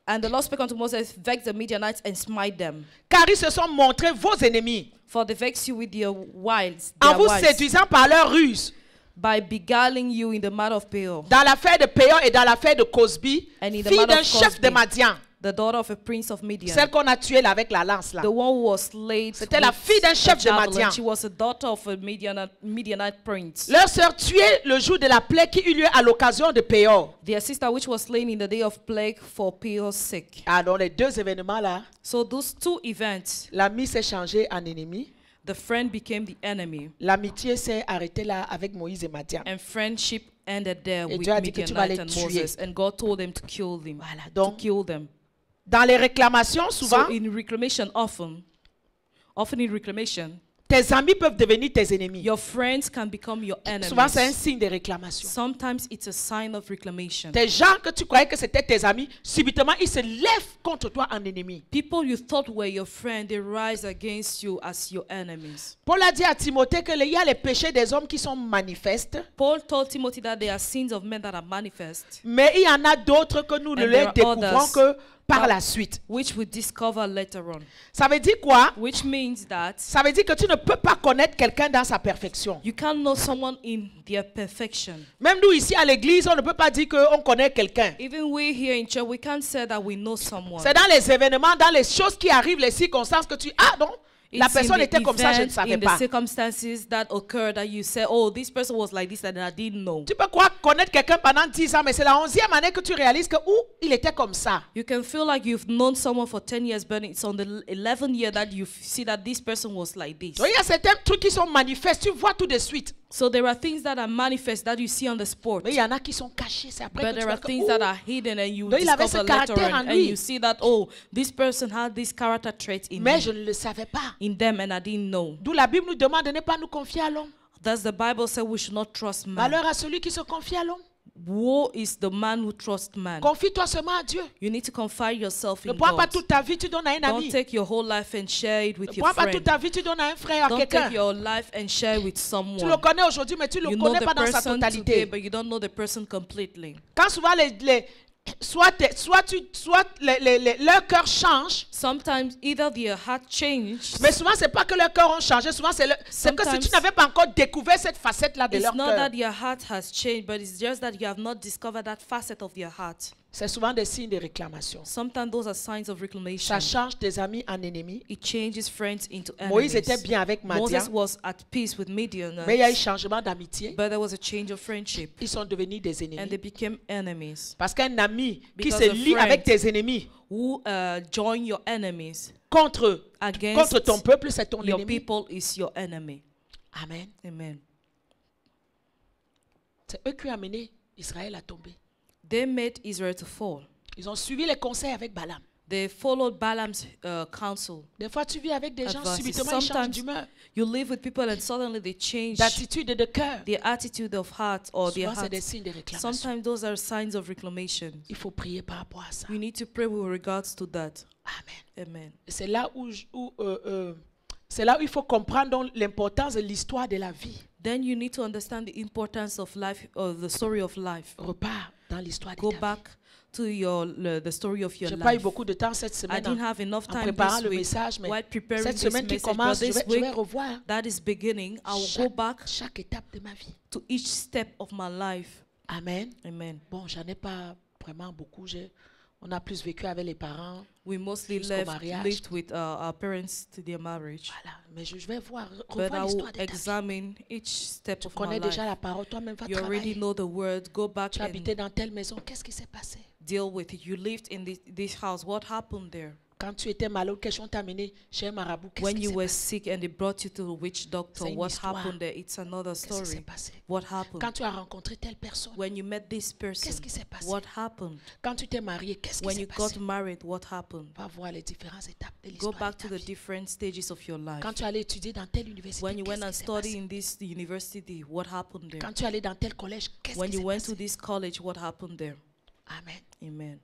and the Lord spake unto Moses, vex the Midianites and smite them. Car ils se sont montrés vos ennemis, For they vex you with their wiles, en their vous wives, séduisant par leur ruse. by beguiling you in the matter of Peor, Dans l'affaire de Péor et dans l'affaire de Cosbi, And in the fille matter d'un of chef Cosbi, de Madian, the daughter of a prince of Midian, celle qu'on a tuée là avec la lance là. the one who was slain C'était la fille d'un chef de javelin. Madian. She was a daughter of a Midianite prince. Leur sœur tuée le jour de la plaie qui eut lieu à l'occasion de Péor. Their sister which was slain in the day of plague for Peor's sake. Ah, dans les deux événements là, So those two events, l'ami s'est changé en ennemi. the friend became the enemy, L'amitié s'est arrêtée là avec Moïse et Madian. and friendship ended there Et with Dieu a dit que tu vas les Midianite and tuer. Moses. And God told them to kill them. Voilà. To Donc, kill them. dans les réclamations, souvent, So in reclamation, often in reclamation, tes amis peuvent devenir tes ennemis. your friends can become your Souvent, c'est un enemies. signe de réclamation. Sometimes it's a sign of reclamation. Des gens que tu croyais que c'était tes amis, subitement, ils se lèvent contre toi en ennemi. People you thought were your friend, they rise against you as your enemies. Paul a dit à Timothée qu'il y a les péchés des hommes qui sont manifestes, Paul told Timothy that there are sins of men that are manifest, mais il y en a d'autres que nous ne And les there are découvrons others que par that- la suite. which we discover later on. Ça veut dire quoi? Which means that Ça veut dire que tu ne peux pas connaître quelqu'un dans sa perfection. you can't know someone in their perfection. Même nous ici à l'église, on ne peut pas dire qu'on connaît quelqu'un. Even we here in church, we can't say that we know someone. C'est dans les événements, dans les choses qui arrivent, les circonstances que tu... Ah non, La It's in personne the était comme ça, je ne event, savais in the pas. circumstances that occurred that you say, oh, this person was like this and I didn't know. Tu peux croire connaître quelqu'un pendant 10 ans, mais c'est la 11e année que tu réalises que il était comme ça. You can feel like you've known someone for 10 years, but it's on the 11th year that you see that this person was like this. Donc, il y a certains trucs qui sont manifestes, tu vois tout de suite. So there are things that are manifest that you see on the spot. Mais il y en a qui sont cachés, c'est après But que tu there vois are que, things that are hidden and you Donc, il avait ce discover later caractère en on, and lui. you see that, oh, this person had this character trait mais je ne le savais pas. in them and I didn't know. D'où la Bible nous demande de ne pas nous confier à l'homme. Thus the Bible says we should not trust man. Malheur à celui qui se confie à l'homme. Woe is the man who trusts man. Confie-toi seulement à Dieu. You need to confide yourself Ne in prends pas God. toute ta vie, tu donnes à un Don't ami. take your whole life and share it Ne with your prends pas toute friend. ta vie, tu donnes à un frère, à Don't quelqu'un. take your life and share it with Tu le someone. connais aujourd'hui, mais tu ne You le know connais the pas dans sa person today, totalité. but you don't know the person completely. Quand souvent leur cœur change, Sometimes either their heart changed. mais souvent c'est pas que leur cœur ont changé, souvent c'est que si Sometimes tu n'avais pas encore découvert cette facette-là de It's leur not cœur. that their heart has changed, but it's just that you have not discovered that facet of their heart. C'est souvent des signes de réclamation. Sometimes those are signs of reclamation. Ça change tes amis en ennemis. It changes friends into Moïse enemies. était bien avec Moses Madian, was at peace with Midian, mais il y a eu changement d'amitié. but there was a change of friendship, Ils sont devenus des and they ennemis. became enemies. Parce qu'un ami qui Because se a lie friend avec tes ennemis Who join your enemies contre against ton peuple, c'est ton your ennemi. people is your enemy. Amen. Amen. C'est eux qui ont amené Israël à tomber. They made Israel to fall. Ils ont suivi les conseils avec Balaam. They followed Balaam's counsel. Des fois, tu vis avec des gens, Advices. subitement, ils changent Sometimes d'humeur, you live with people and suddenly they change d'attitude et de cœur. their attitude of heart or their Souvent, c'est heart. des signes de réclamation. Sometimes those are signs of reclamation. Il faut prier par rapport à ça. We need to pray with regards to that. Amen. Amen. Et c'est là où, c'est là où il faut comprendre donc l'importance de l'histoire de la vie. Then you need to understand the importance of life, or the story of life. Repars dans l'histoire de Go ta vie. back to the story of your J'ai pas eu life. beaucoup de temps cette I semaine didn't have enough en time préparant this le week message, mais while preparing cette this semaine qui message, but commence, this je vais week revoir that is beginning, I will go back chaque étape de ma vie. to each step of my life. Amen. Amen. Bon, j'en ai pas vraiment beaucoup. On a plus vécu avec les parents. We mostly Jusqu'au mariage. lived with our parents to their marriage. Voilà. Mais je vais voir, But revoir I will l'histoire de ta vie. examine each step Tu of my connais déjà life. la parole, toi-même va You already travailler. know the word. Go back Tu habitais and dans telle maison, qu'est-ce qui s'est passé? deal with it. You lived in this house. What happened there? Quand tu étais malade, quelque chose t'a amené chez un marabout, qu'est-ce When qui you s'est were passé? sick and they brought you to the witch doctor, C'est une what histoire. happened there? It's another Qu'est-ce qui s'est story. passé? What happened? Quand tu as rencontré telle personne, When you met this person, qu'est-ce qui s'est passé? what happened? Quand tu t'es marié, qu'est-ce qui When s'est you passé? got married, what happened? Va voir les différentes étapes de Go l'histoire back de to ta the vie. different stages of your life. Quand tu allais étudier dans telle université, When you went qu'est-ce and qui s'est studied passé? in this university, what happened there? Quand tu allais dans tel collège, qu'est-ce When qui you s'est went to passé? this college, what happened there? Amen. Amen.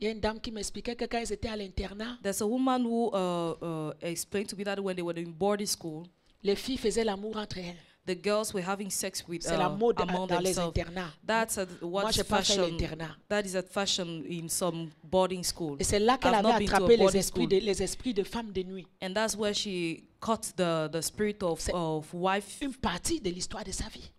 Il y a une dame qui m'expliquait que quand ils étaient à l'internat, There's a woman who explained to me that when they were in boarding school, les filles faisaient l'amour entre elles. the girls were having sex with C'est la mode among dans les themselves. internats. That's Moi, what's j'ai pas fait fashion. l'internat. That is a fashion in some boarding school. Et c'est là qu'elle I've avait not been to a attrapé boarding school. les esprits de femmes de nuit. And that's where she caught the spirit of wife, Une partie de l'histoire de sa vie.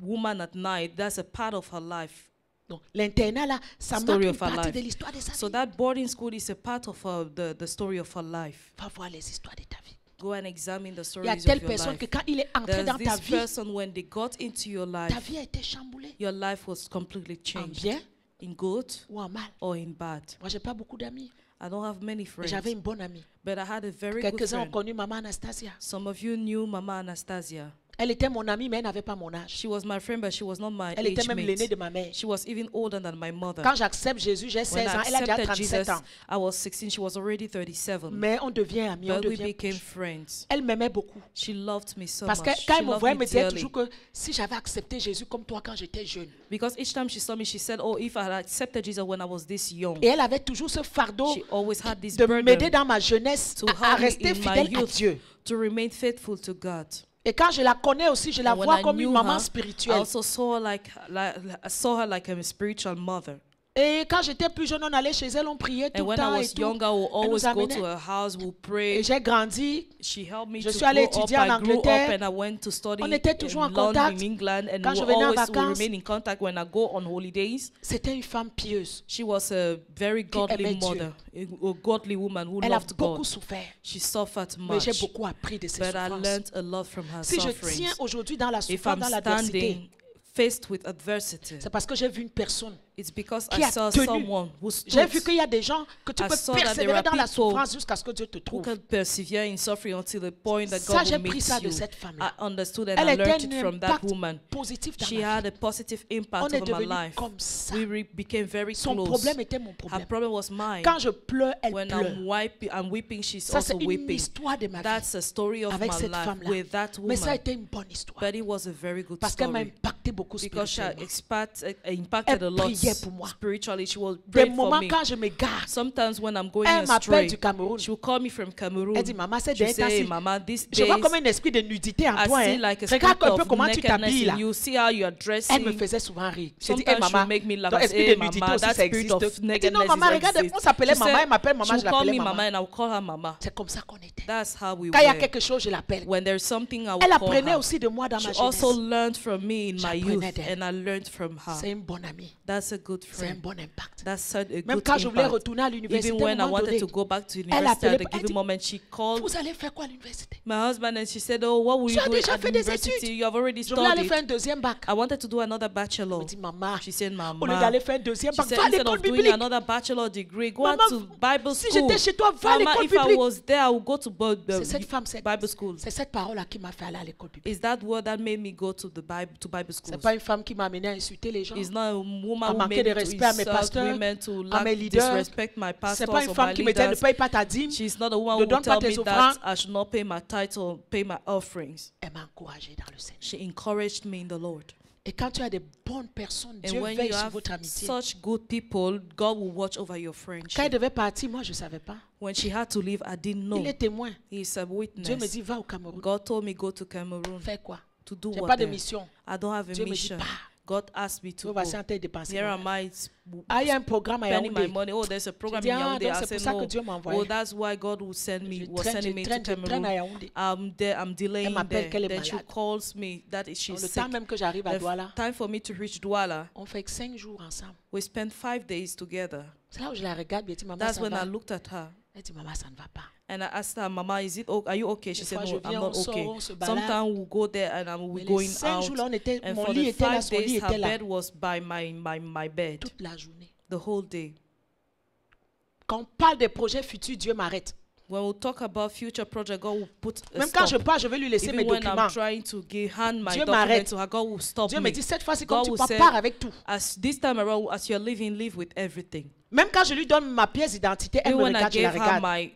woman at night. That's a part of her life. Donc, l'internat, là, ça marque Story une of her partie life. de l'histoire de sa So vie. that boarding school is a part of the story of her life. Va voir les histoires de ta vie. Go and examine the Il y a stories of telle your personne life. que quand il est entré There's dans ta this vie, person, when they got into your ta life, vie a été chamboulée. your life was completely En changed. bien In good ou en mal. or in bad. Moi, j'ai pas beaucoup d'amis. I don't have many Mais friends, j'avais une bonne amie. but I had a very good Quelques-uns ont friend. connu Maman Anastasia. Some of you knew Mama Anastasia. Elle était mon amie, mais elle n'avait pas mon âge. She was my friend, but she was not my Elle était age même l'aînée mate. de ma mère. She was even older than my mother. Quand j'accepte Jésus, j'ai When 16 ans. I Elle a déjà accepted 37 Jesus, ans. I was 16. She was already 37. Mais on devient amis, on But we devient became proches. friends. Elle m'aimait beaucoup. She loved me so Parce que much. quand She elle me loved voyait, elle me me disait dearly. toujours que si j'avais accepté Jésus comme toi quand j'étais jeune. Because each time she saw me, she said, "Oh, if I had accepted Jesus when I was this young." Et elle avait toujours ce fardeau She always had this de m'aider burden dans ma jeunesse to à help me rester in fidèle my à youth Dieu. to remain faithful to God. Et quand je la connais aussi, je la And when vois I comme une knew maman her, I spirituelle. also saw her like I saw her like a spiritual mother. Et quand j'étais plus jeune, on allait chez elle, on priait tout And le when I temps et was tout. younger, we'll Elle nous always go to amenait. her house, we'll Et pray. j'ai grandi. She helped me Je to suis allée grow up. étudier en I grew up Angleterre. and I went to study On était in toujours en London, contact. in England, and Quand je we venais en always will vacances. remain in contact when I go on holidays. C'était une femme pieuse. She was a very godly aimait Dieu. mother, a godly woman who Elle a loved beaucoup God. souffert. She suffered Mais j'ai much, beaucoup appris de ses but I souffrances. learned a lot from her Si je sufferings. tiens aujourd'hui dans la If souffrance, I'm dans l'adversité, standing faced with adversity, c'est parce que j'ai vu une personne it's because qui I a saw tenu. someone who J'ai stood, vu qu'il y a des gens que tu I peux saw that there persévérer are dans la people souffrance jusqu'à ce que Dieu te who trouve. can persevere in suffering until the point that Ça, God j'ai will pris meet ça de you. cette femme-là. I understood and Elle I était learned it un from that impact woman. positif dans She ma had vie. a positive On impact est over my devenus life. comme ça. We became very Son close. problème était mon Her problème. problem was mine. Quand je pleure, elle When pleure. I'm weeping, she's Ça, also c'est une weeping. histoire de ma vie That's a story of avec my cette life femme-là. with that Mais ça a woman. été une bonne histoire. But it was a very good Parce qu'elle m'a story. impacté beaucoup Because she spirituellement. impacted a lot priait pour moi. spiritually. She was Des praying for moments me. quand je m'égare, Sometimes when I'm going elle m'appelle astray, du Cameroun. she will call me from Cameroon. Elle dit, maman, c'est She des say, hey, temps-ci. Mama, this Je vois days, comme un esprit de nudité en I toi. see Hein. like a Regarde spirit un peu of comment tu nakedness t'habilles in là. you. See how you are Elle me dressing. faisait souvent rire. Je dis, Sometimes hey, maman, she make me laugh. ton I say, esprit hey, de nudité Mama, aussi, that ça spirit existe. of Elle dit, non, nakedness maman, regarde, exists. on s'appelait She maman, said, elle m'appelle maman, she je will call l'appelais me maman. Mama and I will call her Mama. C'est comme ça qu'on était. That's how we Quand il y a were. quelque chose, je l'appelle. When there's something, I will Elle call apprenait her. aussi de moi dans She ma also jeunesse. learned from me in my J'apprenais youth, d'elle. and I learned from her. C'est une bonne amie. That's a good C'est un friend. bon impact. That's a Même good quand je voulais impact. retourner à l'université, Even à un when I moment wanted donné, to go back to elle university appelait, at a elle given dit, moment, she called vous allez faire quoi à l'université? my husband and she said, "Oh, what will Tu you as do déjà at fait des university? études. You have already Je voulais aller studied." faire un deuxième bac. I wanted to do another Elle bachelor. me dit, maman, She said, au lieu "Mama," d'aller faire un deuxième she bac, said, va à instead l'école of doing biblique. another bachelor degree, go Maman, out to Bible si school. j'étais chez toi, va à Mama, l'école if I biblique. was there, I would go to C'est cette femme, Bible school. c'est cette parole-là qui m'a fait aller à l'école biblique. Is that word that made me go to Bible C'est schools? pas une femme qui m'a amené à insulter les gens. It's not a woman à who manquer made de me to respect à mes insult pasteurs, women, to à mes lack leaders. disrespect my C'est pastors pas une or femme my qui me dit ne leaders. paye pas ta dîme. She's not the one Ne who donne will pas tell tes me offrandes. that I should not pay my title, pay my offerings. Elle m'a encouragé dans le Seigneur. She encouraged me in the Lord. Et quand tu as des bonnes personnes, And Dieu when veille you sur have votre amitié. such good people, God will watch over your Quand elle friendship. devait partir, moi je ne savais pas. When she had to leave, I didn't know. Il est témoin. He's a Dieu me witness. dit, va au Cameroun. God told me go to Cameroon. Fais quoi? To do J'ai what pas de there? mission. I don't have a Dieu me dit, mission. pars. God asked me to Tu go. vas en train de dépenser. Here am I Ah, il y a un programme à spending my Yaoundé. money. Oh, there's a program dis, in ah, Yaoundé. donc I c'est said pour ça que no. Dieu m'a envoyé. Oh, that's why God was sending me to Je traîne à Cameroon. Yaoundé. I'm delaying m'appelle there. qu'elle est Then she malade. calls me that she's Donc, le sick. temps même que j'arrive à The Douala, time for me to reach Douala, on fait 5 jours ensemble. we spent 5 days together. C'est là où je la regarde, elle dit, maman, That's ça when va. I looked at her. Elle dit, maman, ça ne va pas. And I asked her, Mama, are you okay? She Des said, fois, no, je viens, I'm on not sort, okay. on se balade. Sometimes we'll go there and Mais we're les going 5 out. jours là, And mon for lit the était là, 5 son lit days, était her là. bed was by my bed. Toute la journée. The whole day. Quand on parle des projets futurs, Dieu m'arrête. When we talk about future project, God will put a Même quand je stop. pars, je vais lui laisser mes Even when documents. I'm trying to hand my Dieu documents m'arrête. to her, God will stop Dieu me. me dit, cette fois-ci, God comme tu will pars, say, pars avec tout. As this time around, as you're living, live with everything. Même quand je lui donne ma pièce d'identité, elle Even me when I regarde, je la gave her regarde. my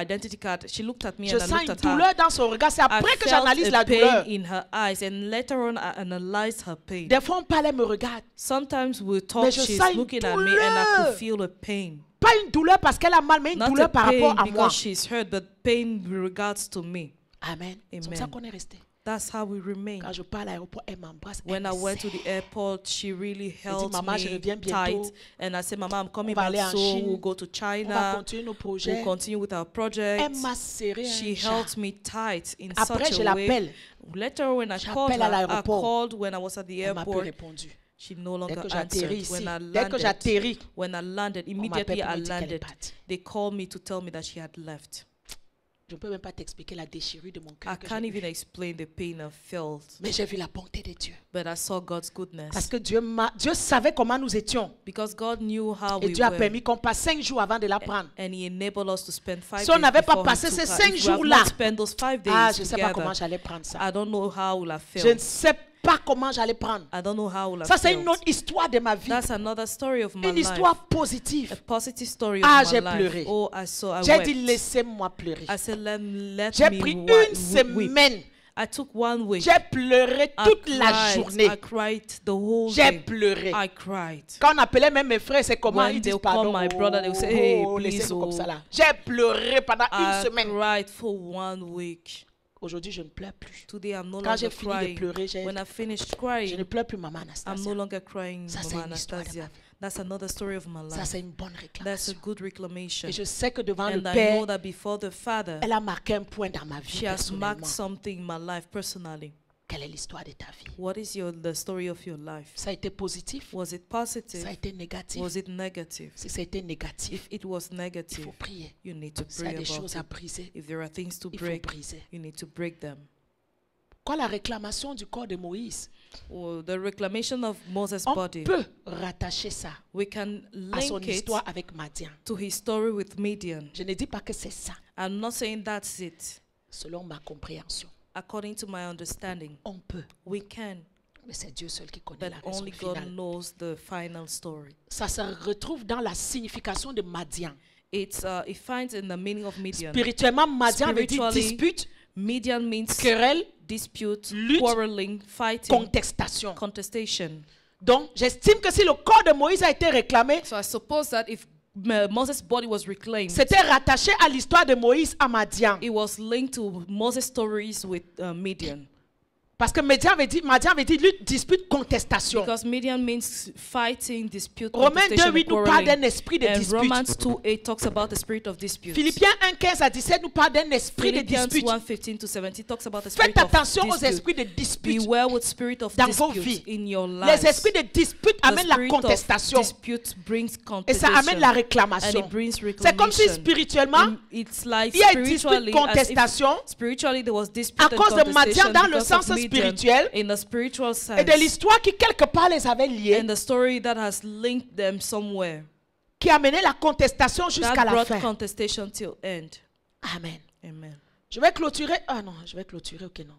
identity card, she looked at me Je and I sens looked une at her. douleur dans son regard. C'est I après que felt j'analyse a la pain douleur. in her eyes, and later on I analyzed her pain. Des fois, on parle, elle me regarde. Sometimes we talk, Mais je she's sens une looking at me and I douleur. could feel a pain. Pas une douleur parce qu'elle a mal, mais une Not a douleur par rapport pain à moi. because she's hurt, but pain with regards to me. Amen. C'est comme Amen. ça qu'on est resté. That's how we remain. Quand je pars à l'aéroport, elle m'embrasse. When elle I me went to serre. the airport, she really held Maman, je me reviens bientôt. tight. And I said, Mama, I'm coming va back aller en soon. Chine. We'll go to On va China. continuer nos We'll projets. continue with our Elle project. m'a serré She un chat. held me tight in Après, such je a way. l'appelle. Later, when I called J'appelle à her, I l'aéroport. called when I was at the Elle m'a plus airport. répondu. She no Dès longer que j'atterris answered. ici, When I dès que landed, j'atterris, immediately pour I me dire qu'elle est landed, partie. they called me to tell me that she had left. je ne peux même pas t'expliquer la déchirure de mon I cœur. que can't j'ai even eue. explain the pain I felt, Mais j'ai vu la bonté de Dieu. but I saw God's goodness. Parce que Dieu savait comment nous étions. Because God knew how Et we Dieu a were. permis qu'on passe 5 jours avant de la prendre. And he enabled us to spend 5 Si on days n'avait pas before he passé took ces her. 5 If we have jours-là, not spent those 5 days Ah, je ne sais pas together, comment j'allais prendre ça. I don't know how I would have Je felt. ne sais pas comment j'allais prendre. I don't know how I would have Ça, c'est felt. une autre histoire de ma vie. That's another story of my Une life. histoire A positive. positive story Ah, of my j'ai life. pleuré. Oh, I J'ai wept. dit, laissez-moi pleurer. I said, let J'ai me pris weep. une semaine. I took 1 week. J'ai pleuré toute la journée. I cried the whole J'ai day. pleuré. I cried. Quand on appelait même mes frères, c'est comment When ils they disent call pardon. my brother, they will say, hey, please, laissez-nous comme oh. ça là. J'ai pleuré pendant une I semaine. cried for 1 week. Aujourd'hui, je ne pleure plus. Today I'm no Quand j'ai longer fini de crying. pleurer, When I finished je ne crying, pleure plus, maman I'm no Anastasia. longer crying, Ça, c'est Mama une histoire de ma Anastasia. vie. That's another story of my Ça, life. c'est une bonne That's a réclamation. good reclamation. Et je sais que devant le And I know Père, that before the Father, elle a marqué un point dans ma vie she has marked personnellement. something in my life personally. Quelle est l'histoire de ta vie? What is the story of your life? Ça a été positif? Was it Ça a positive? été négatif? Was it negative? Si ça a été négatif, If it was il negative, faut prier. you need to S'il y a pray des about choses à it. briser, If there are things to il faut break, briser. you need to break them. Quoi, la réclamation du corps de Moïse? Or the reclamation of Moses' On body, peut rattacher ça we can à son link it histoire avec Madian. to his story with Midian. Je ne dis pas que c'est ça, I'm not saying that's it. selon ma compréhension. According to my understanding, On peut, we can, mais c'est Dieu seul qui connaît but la raison only God finale. knows the final story. Ça se retrouve dans la signification de Madian. It finds in the meaning of Midian. Spirituellement, Madian veut dire Spiritually, dispute, Midian means querelle, dispute, lutte, quarreling, fighting, contestation. contestation. Donc, j'estime que si le corps de Moïse a été réclamé, So I suppose that if Moses' body was reclaimed, c'était rattaché à l'histoire de Moïse à Madian. it was linked to Moses' stories with Midian. Parce que Madian veut dire lutte, dispute, contestation. Because Midian means fighting, dispute, Romains 2, contestation, 8 and nous parle d'un quarreling. esprit de And dispute. Romans 2:8 talks about the spirit of dispute. Philippiens 1, 15 à 17 nous parle d'un esprit de Philippians dispute. 1:15 to 17 talks about the spirit Faites of attention aux dispute. esprits de dispute. Beware with spirit of dans vos dispute vies. in your Les lives. esprits de dispute The amènent la spirit of contestation. dispute brings Et ça amène contestation. la And réclamation. it brings C'est comme si reclamation. spirituellement, It's like il y a une dispute, spiritually, contestation, spiritually there was dispute à and cause de contestation Madian dans le because of sens Midian spirituel in the spiritual sense, et de l'histoire qui quelque part les avait liés, and the story that has linked them somewhere qui amenait la contestation jusqu'à that la brought fin. contestation till end. Amen. Amen. Je vais clôturer. Ah non, je vais clôturer. Ok, non.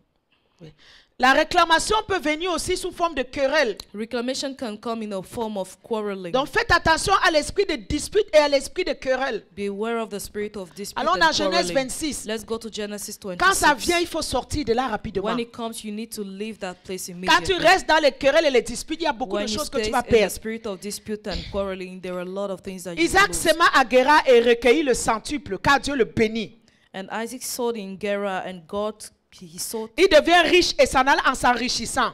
Oui. La réclamation peut venir aussi sous forme de querelle. Reclamation can come in a form of quarreling. Donc faites attention à l'esprit de dispute et à l'esprit de querelle. Beware of the spirit of dispute Allons and dans Genèse quarreling. 26. Let's go to Genesis 26. Quand ça vient, il faut sortir de là rapidement. When it comes, you need to leave that place Quand tu immediately. restes dans les querelles et les disputes, il y a beaucoup When de you choses que stay tu vas in the perdre. spirit of dispute and quarreling, there are a lot of things that you Isaac lose. sema à Guéra et recueillit le centuple, car Dieu le bénit. And Isaac sowed in Gerar, and God, he sowed. Il devient riche et s'en alla en s'enrichissant.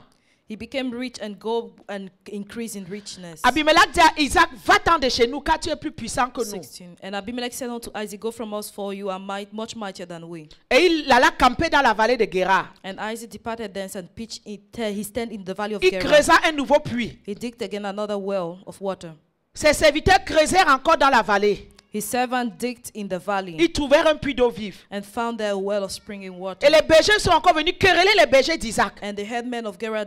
He became rich and go and increase in richness. Abimelech dit à Isaac, va-t'en de chez nous, car tu es plus puissant que nous. 16. And Abimelech said unto Isaac, go from us, for you are much mightier than we. Et il alla camper dans la vallée de Guéra. And Isaac departed thence and pitched his tent in the valley of Il Gerar. creusa un nouveau puits. He digged again another well of water. Ses serviteurs creusèrent encore dans la vallée. His servant digged in the valley Ils trouvèrent un puits d'eau vive. and found there a well of springing water. Et les bergers sont encore venus quereller les bergers d'Isaac. And the headmen of Gerar,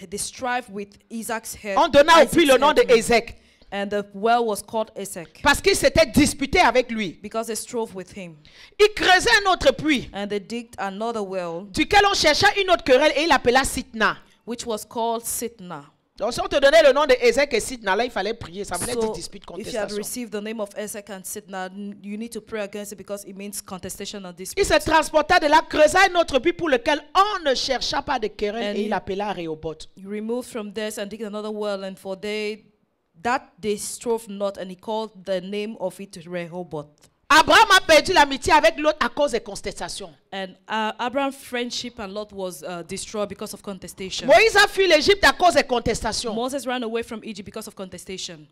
they strive with Isaac's head. On donna au puits Isaac's le nom de headmen. Ézek, And the well was called Esek parce qu'il s'était disputé avec lui. because they strove with him. Il creusait un autre puits, And they digged another well, duquel on chercha une autre querelle et il l'appela Sitna. which was called Sitna. Donc si on te donnait le nom de Ézek et Sitna, là il fallait prier. Ça voulait dire So dispute, if you had contestation. received the name of Esek and Sitna, you need to pray against it because it means contestation and Il dispute. se transporta de là, creusa un autre puits pour lequel on ne chercha pas de querelle And et he- il l'appela Rehoboth. You removed from this and digged another well, and for that they strove not, and he called the name of it Rehoboth. Abraham a perdu l'amitié avec l'autre à cause des contestations. And Abraham's friendship and Lot was destroyed because of contestation. Moïse a fui l'Égypte à cause des contestations. Moses ran away from Egypt because of contestation.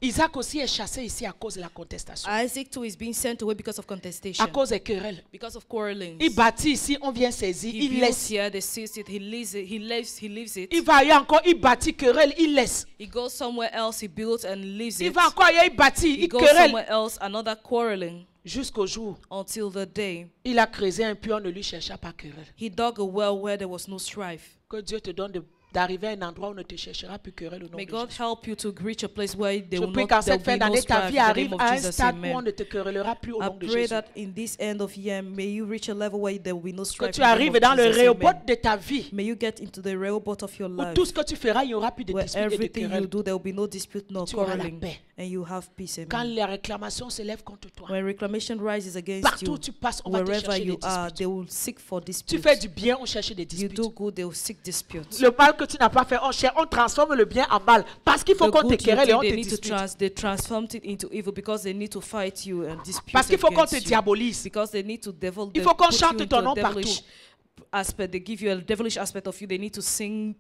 Isaac aussi est chassé ici à cause de la contestation. Isaac too is being sent away because of contestation, À cause des querelles. because of quarreling. Il bâtit ici, on vient saisir, He il builds laisse. here, they seize it, he leaves it, he leaves it. Il va ailleurs encore, il bâtit, querelle, il laisse. He goes somewhere else, he builds and leaves Il it. va encore ailleurs, il bâtit, He il goes querelle. somewhere else, another quarreling, Jusqu'au jour, until the day il a creusé un puits, on ne lui chercha pas querelle. he dug a well where there was no strife. Que Dieu te donne d'arriver à un endroit où on ne te cherchera plus querelle au nom May de God Jésus. help you to reach a place where Je there prie will qu'en not there cette fin will be no d'année, ta strife vie in the arrive name à of un Jesus. stade où on Amen. ne te querellera plus au I nom de pray Jésus. that in this end of year, may you reach a level where there will be no Que strife tu in the name arrives of dans le Jesus. Rehoboth Amen. de ta vie, May you get into the Rehoboth of your où life, tout ce que tu feras, il n'y aura plus de where disputes et de everything you querelles. do, there will be no dispute, no Tu auras la quarreling, paix. and you have peace. Quand Amen. les réclamations se lèvent contre toi, When reclamation rises against partout you, où tu passes, on va te wherever chercher des you are, disputes. they will seek for Tu disputes. fais du bien, on cherche des You disputes. do good, they will seek disputes. Le mal que que tu n'as pas fait, on transforme le bien en mal. Parce qu'il faut The qu'on te good you querelle et did, on they te need to dispute. they transformed it into evil because they need to fight you and dispute Parce qu'il faut qu'on te against you. diabolise. Because they need to Il faut qu'on put chante you into ton a nom devilish partout. aspect. They give you a devilish aspect of you. They need to sing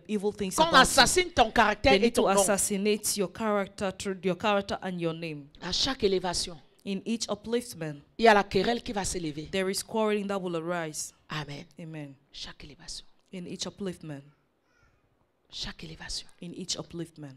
evil things Qu'on about you. assassine ton caractère They et need to ton nom. assassinate your character and your name. À chaque élévation, In each upliftment, il y a la querelle qui va s'élever. there is quarreling that will arise. Amen. Amen. Chaque élévation. In each upliftment. Chaque élévation. In each upliftment.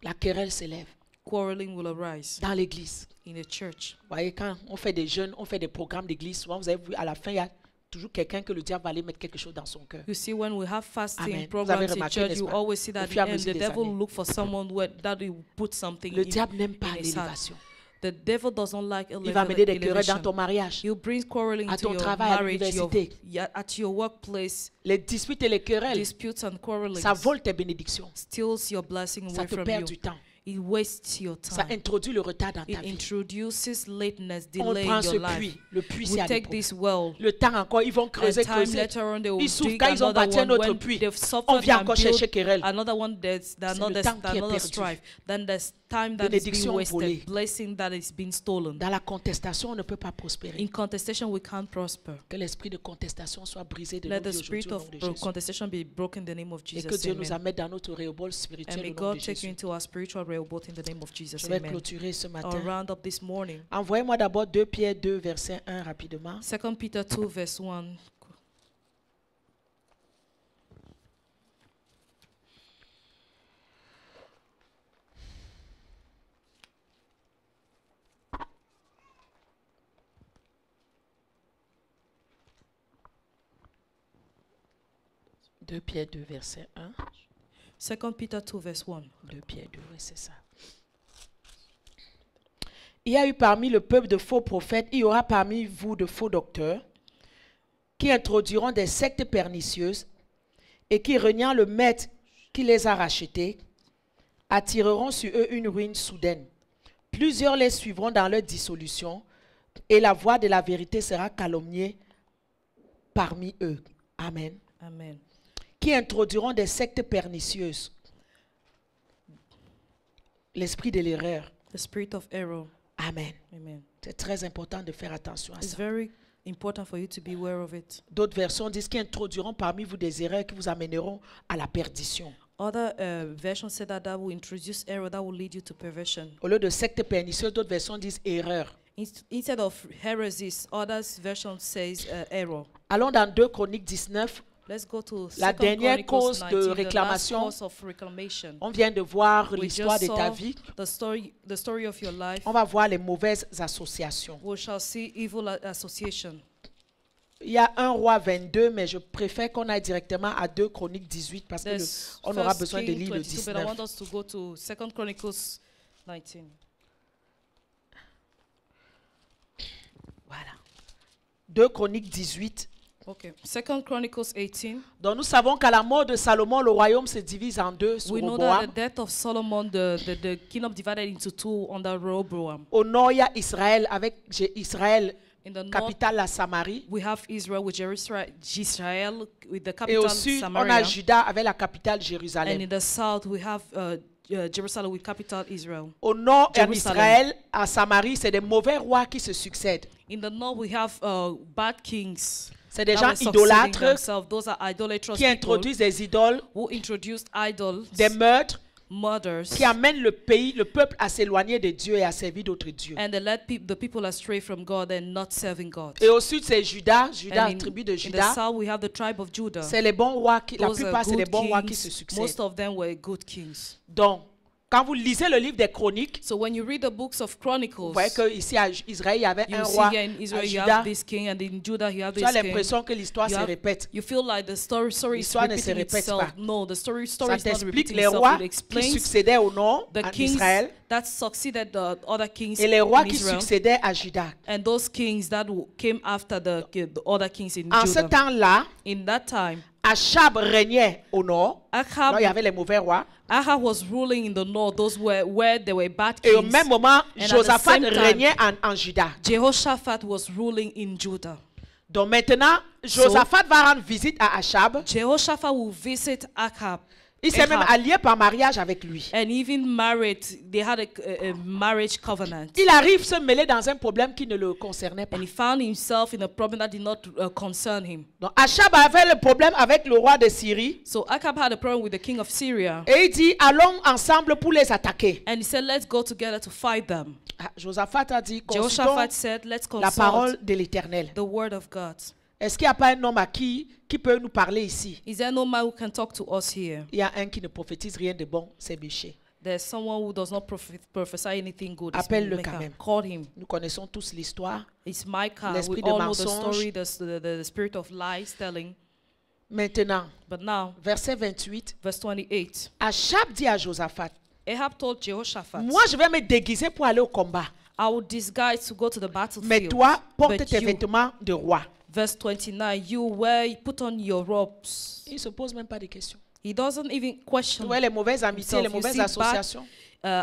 La querelle s'élève Quarreling will arise dans l'église. in the church. Vous voyez, quand on fait des jeûnes, on fait des programmes d'église, souvent vous avez vu, à la fin, il y a toujours quelqu'un que le diable va aller mettre quelque chose dans son cœur. You see, when we have fasting Amen. Vous programs avez in remarqué, church, n'est-ce you pas, always see au that fur et à the mesure des devil années. look for someone that will put something Le in, diable n'aime pas in his heart. l'élévation. The devil doesn't like Il va amener des querelles dans elevation. ton mariage, He'll bring quarreling à to ton your travail, à marriage, l'université. at your workplace. Les disputes et les querelles, Disputes and quarreling ça vole tes bénédictions. steals your blessing Ça away te from perd you. du temps. It wastes your Ça time. introduit le retard dans It ta vie. introduces lateness, On delay prend in ce your life. puits. Le puits, We c'est à take l'époque. this well. Le temps encore, ils vont And creuser, time creuser. later on, they will Ils souffrent dig quand ils ont another bâti un one. autre When puits. they've On suffered vient and encore built chercher querelle. another one, there's le temps qui est another perdu. strife. Then there's time that is being Bénédiction wasted, volée. blessing that is being stolen. Dans la contestation, on ne peut pas prospérer. In contestation, we can't prosper. Que l'esprit de contestation soit brisé de Let nos the vies aujourd'hui spirit au of nom de Jésus. contestation be broken in the name of Et Jesus. que Dieu nous Amen. amène dans notre réobol And spirituel may au nom God de take you Jésus. into our spiritual rehoboth in the name of Jesus. Je vais Amen. clôturer ce I'll matin. round up this morning. Envoyez-moi d'abord 2 Pierre 2, verset 1 rapidement. 2 Peter 2, verse 1. Deux Pierre 2, verset 1. 2 Peter 2, verse 1. 2 Pierre 2, oui, c'est ça. Il y a eu parmi le peuple de faux prophètes, il y aura parmi vous de faux docteurs qui introduiront des sectes pernicieuses et qui, reniant le maître qui les a rachetés, attireront sur eux une ruine soudaine. Plusieurs les suivront dans leur dissolution et la voix de la vérité sera calomniée parmi eux. Amen. Amen. Qui introduiront des sectes pernicieuses. L'esprit de l'erreur. The spirit of error. Amen. Amen. C'est très important de faire attention à It's ça. very important for you to be aware of it. D'autres versions disent qu'ils introduiront parmi vous des erreurs qui vous amèneront à la perdition. Other versions say that will introduce error that will lead you to perversion. Au lieu de secte pernicieuse, d'autres versions disent erreur. Instead of heresies, others version says error. Allons dans 2 Chroniques 19. Let's go to La 2 dernière Chronicles cause 19, de the last réclamation. cause of reclamation. On vient de voir We l'histoire just de ta saw vie. the story of your life. On va voir les mauvaises associations. We shall see evil association. Il y a 1 Roi 22, mais je préfère qu'on aille directement à 2 Chroniques 18 parce que on aura besoin de lire le 22, but I want 19. us to go to 2 Chronicles 19. Voilà. 2 Chroniques 18. Okay. 2 Chronicles 18. Donc nous savons qu'à la mort de Salomon, le royaume se divise en deux sous We know that Roboam. the death of Solomon, the kingdom divided into two under Rehoboam. Au nord, il y a Israël avec Israël, In the north, capitale la Samarie. we have Israel with Israel with the Et capital au sud, on a Samaria. Juda avec la capitale And Jérusalem. in the south, we have Jerusalem with capital Israel. Au nord, en Jérusalem. Israël, à Samarie, c'est des mauvais rois qui se succèdent. In the north, we have bad kings. C'est des that gens were succeeding idolâtres themselves. Those are idolatrous qui people introduisent des idoles, who introduced idols, des meurtres, murders, qui amènent le pays, le peuple à s'éloigner de Dieu et à servir d'autres dieux. and they led the people astray from God and not serving God. Et au sud, c'est Juda, And la tribu de in the Juda. south, we have the tribe of Judah. C'est les bons rois qui, la Those are plupart, c'est les good bons rois qui se kings. succèdent. Most of them were good kings. Donc, quand vous lisez le livre des Chroniques, So when you read the books of vous Chronicles, voyez qu'ici à Israël, il y avait you un see roi. here in Israel À you Juda, have this king, and in Judah you have tu this as king. l'impression que l'histoire You se have- répète. You feel like the story is L'histoire ne se repeating répète itself. pas. No, the story Ça is not t'explique repeating les itself. rois It qui explains succédaient au nom the en kings Israël that succeeded the other kings et les rois in qui Israel, succédaient à Juda. and those kings that came after the other kings in En ce Judah. temps-là, In that time, Achab régnait au nord. Là, il y Ahab avait les mauvais rois. was ruling in the north. Those were where there were bad Et au kings. même moment, And at the Josaphat same time, régnait en Juda. Jehoshaphat was ruling in Judah. Donc maintenant, Josaphat va rendre visite à Achab. Jehoshaphat will visit Ahab. Il s'est même allié par mariage avec lui. And even married, they had a marriage covenant. Il arrive se mêler dans un problème qui ne le concernait pas. And he found himself in a problem that did not concern him. Donc Achab avait le problème avec le roi de Syrie. So Ahab had a problem with the king of Syria. Et il dit, allons ensemble pour les attaquer. And he said, let's go together to fight them. Josaphat a dit, Jehoshaphat said, let's la parole consult de l'Éternel. the word of God. Est-ce qu'il n'y a pas un homme à qui peut nous parler ici? Is there no man who can talk to us here? Il y a un qui ne prophétise rien de bon, c'est Michée. There's someone who does not prophesy anything good. It's Appelle-le Micah. quand même. Call him. Nous connaissons tous l'histoire. It's Micah. L'esprit We de all know the mensonge. story, the spirit of lies telling. Maintenant, But now, verset 28, verse 28. Achab dit à Josaphat, Ahab told Jehoshaphat, moi je vais me déguiser pour aller au combat. I will disguise to go to the battlefield. Mais toi, porte But tes you- vêtements de roi. Verse 29, put on your robes. Il ne se pose même pas de questions. He doesn't even Vous question voyez les mauvaises amitiés, himself. les You mauvaises see bad, associations.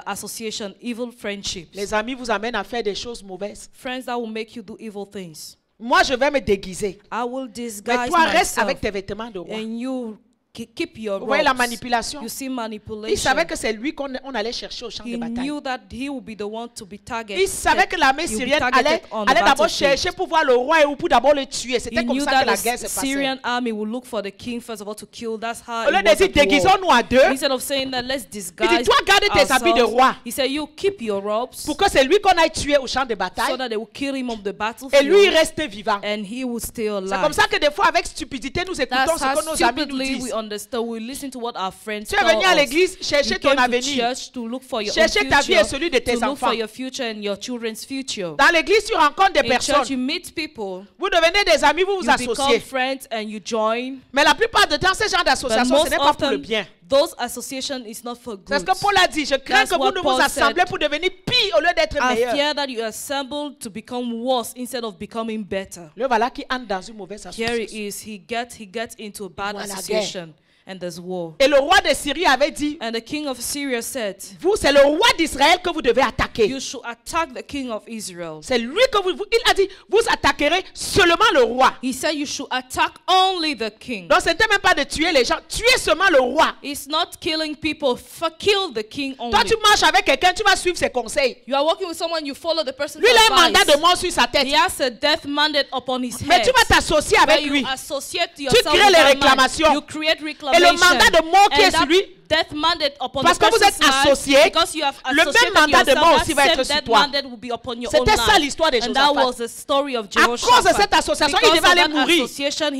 association, evil friendships. Les amis vous amènent à faire des choses mauvaises. Friends that will make you do evil things. Moi, je vais me déguiser. I will Mais disguise toi, reste myself. avec tes vêtements de roi. And you keep your Vous voyez la robes. manipulation? You see Il manipulation. savait que c'est lui qu'on allait chercher au champ de He bataille. knew that he would be the one to be targeted. Il savait que l'armée He would be syrienne targeted allait on the d'abord battlefield. chercher pour voir le roi et pour d'abord le tuer. C'était He comme knew ça that que la the guerre se passait. Syrian army would look for the king first of all to kill. That's how Au lieu it de was dire at war. déguisons-nous à deux, Instead of saying that let's disguise il dit toi garde tes habits de ourselves, roi he said you keep your robes pour que c'est lui qu'on aille tuer au champ de so bataille that they will kill him on the et battlefield lui il reste vivant. and he will stay C'est comme alive. ça que des fois avec stupidité nous écoutons That's ce how que nos amis nous stupidly disent. we understand. We listen to what our friends Tu es venu à tell us. l'église chercher You ton came to avenir. church to look for your Chercher own ta vie et future, celui de tes to look enfants. for your future and your children's future. Dans l'église tu rencontres des In church, you personnes. meet people, Vous devenez des amis, vous vous you become associez. friends, and you join. Mais la plupart du temps, ce genre But d'association, ce most n'est pas pour le often, bien. those associations is not for C'est ce good. que Paul a dit. Je crains That's que vous what ne Paul vous assemblez said. pour devenir pire au lieu d'être I meilleur. fear that you assemble to become worse instead of becoming better. Le voilà qui entre dans une mauvaise Here it association. is. He gets into a bad Voilà la association, and there's war. Et le roi de Syrie avait dit, And the king of Syria said, vous, c'est le roi d'Israël que vous devez attaquer. you should attack the king of Israel. C'est lui que il a dit, vous attaquerez seulement le roi. He said you should attack only the king. Donc, ce n'était même pas de tuer les gens. Tuer seulement le roi. It's not killing people. Kill the king Toi, only. tu marches avec quelqu'un, tu vas suivre ses conseils. You are working with someone, you follow the person's Lui, il a un mandat advice. de mort sur sa tête. He has a death mandate upon his Mais head. tu vas t'associer But avec you lui. associate yourself crées with les that man. réclamations. You create Et reclamation. le mandat de mort qui And est sur that lui, death mandate upon parce the que vous person's êtes life, associés, because you have le même associated mandat de yourself, mort that aussi va same être sur death toi. mandate will be upon your own C'était ça life. l'histoire de And that Josaphat. was the story of À cause de Jehoshaphat. cette association, il Because devait of aller that mourir. association,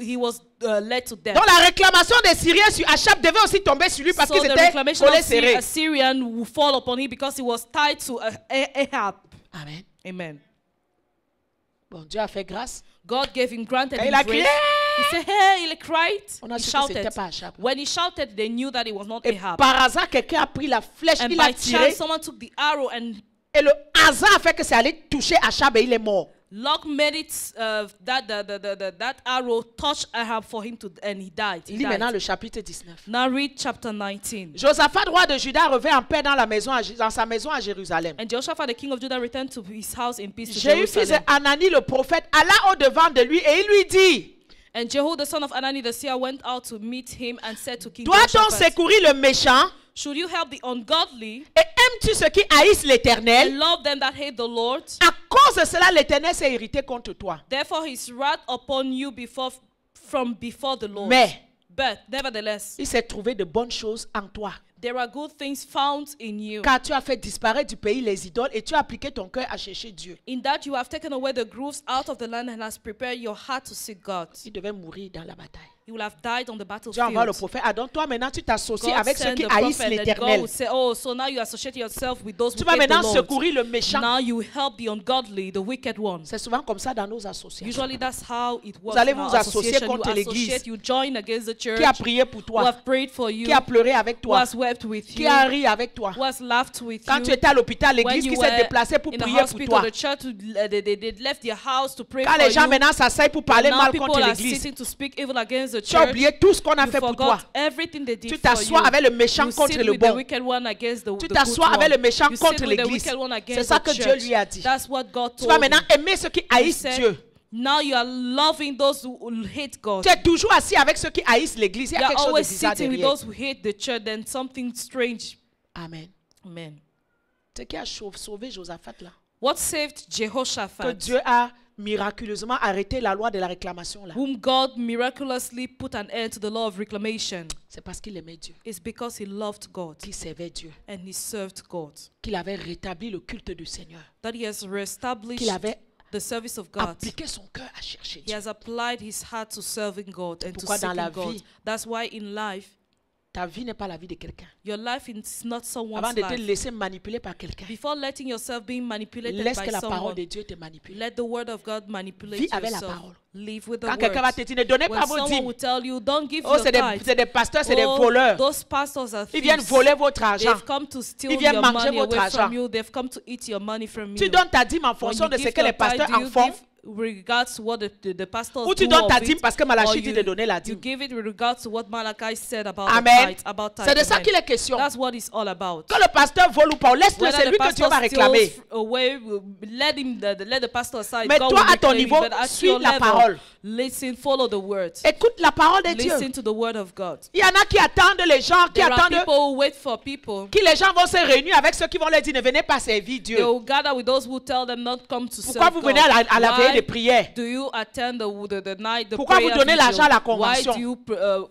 he was led to death. Donc la réclamation des Syriens sur Achab devait aussi tomber sur lui parce So qu'ils the étaient reclamation collés of serrés. Assyrian will fall upon him because he was tied to Ahab. Amen. Amen. Bon, Dieu a fait grâce. God gave him granted Et him il a grace. crié. He said, hey, he cried. On a He su que c'était shouted. pas Achab. When he shouted, they knew that it was not Et Ahab. par hasard, quelqu'un a pris la flèche, And il a by tiré. chance, someone took the arrow and Et le hasard a fait que c'est allé toucher Achab et il est mort. luck made it that arrow touched Ahab for him to, and he died. He Lis maintenant died. le chapitre 19. Now read chapter 19. Josaphat, roi de Juda, revint en paix dans sa maison à Jérusalem. And Jehoshaphat, the king of Judah, returned to his house in peace to Jéhu, fils de Jerusalem. Hanani le prophète, alla au-devant de lui et il lui dit, And Jehu, the son of Anani the seer, went out to meet him and said to King doit-on Jehoshaphat, secourir le méchant should you help the ungodly et aimes-tu ceux qui haïssent l'Éternel? and love them that hate the Lord? À cause de cela, l'Éternel s'est irrité contre toi. Therefore his wrath upon you from before the Lord. Mais But nevertheless, il s'est trouvé de bonnes choses en toi. there are good things found in you. Car tu as fait disparaître du pays les idoles et tu as appliqué ton cœur à chercher Dieu. In that you have taken away the grooves out of the land and has prepared your heart to seek God. Il devait mourir dans la bataille. You will have died on the Dieu envoie le battlefield. prophète. Ah, donc toi maintenant tu t'associes God avec ceux sent qui the haïssent prophet and God l'Éternel. will say, oh, so now you associate yourself with those Tu who vas hate the maintenant Lord. secourir le méchant. Now you help the ungodly, the wicked ones. C'est souvent comme ça dans nos associations. Usually that's how it works. Vous allez in our vous associer association. contre You l'église. associate, you join against the church, Qui a prié pour who toi? have prayed for you, Qui a pleuré avec who toi? has wept with Qui you, a ri avec toi? who has laughed with Quand you. tu étais à l'hôpital, When l'église you qui s'est were déplacée pour in the prier pour hospital, toi. the church, they left their house to pray Quand for les gens you. maintenant s'asseyent pour parler Now mal people contre are l'église, sitting to speak evil against the tu as church. oublié tout ce qu'on a You fait pour toi. forgot everything they did Tu for t'assois you. avec le méchant You contre sit le with the bon. wicked one against the Tu good t'assois avec one. le méchant You sit contre with the l'église. wicked one C'est against ça the que Dieu church. lui a dit. That's what God Tu vas told maintenant him. aimer ceux qui He haïssent said, Dieu. Now you are loving those who hate God. Tu es toujours assis avec ceux qui haïssent l'église. Il y a You are quelque chose de always bizarre sitting with derrière. those who hate the church, then something strange. Amen. Amen. Ce qui a sauvé Josaphat là. What saved Que Jehoshaphat, Dieu a miraculeusement arrêté la loi de la réclamation là. whom God miraculously put an end to the law of reclamation, C'est parce qu'il aimait Dieu, is because he loved God qu'il servait Dieu, and he served God. qu'il avait rétabli le culte du Seigneur, That he has reestablished qu'il avait the service of God. appliqué son cœur à chercher He Dieu. has applied his heart to serving God and to Pourquoi dans la seeking God. vie- That's why in life, Ta vie n'est pas la vie de quelqu'un. your life is not Avant someone's de te life. laisser manipuler par quelqu'un, Before letting yourself being manipulated laisse by que la parole someone, de Dieu te manipule. let the word of God manipulate Vis avec la yourself. parole. Live with the Quand quelqu'un va word. te dire ne donnez When pas vos someone dîmes, will tell you, don't give oh your c'est tithe. des pasteurs, c'est des Oh, voleurs. those pastors are Ils viennent thieves. voler votre argent. They've come to steal Ils viennent your manger money votre away argent. from you. They've come to eat your money from Tu you. donnes ta dîme en When fonction you de ce give que les your tithe, pasteurs do en you font, give regards to what the pastors ou tu do donnes of ta it, dîme parce que or Malachie dit de donner la you dîme. give it with regards to what Malachi said about Amen. the tithe, about tithe. C'est de ça Amen. qu'il est question. That's what it's all about. Que le pasteur vole ou pas, laisse-le, Whether c'est the lui que Dieu pastor va réclamer. steals away, let him let the pastor aside. Mais God toi, will à ton reclaim him, niveau, but at suis your la level, parole. listen, follow the word. Écoute la parole de Dieu. Listen to the word of God. Il y en a qui attendent les gens, qui There are attendent people who wait for people. que les gens vont se réunir avec ceux qui vont leur dire ne venez pas servir They Dieu. will gather with those who tell them not come to Pourquoi serve vous God. venez à la veille Why de prière? do you attend the night, the Pourquoi vous prayer donnez vigil? l'argent à la Why convention? do you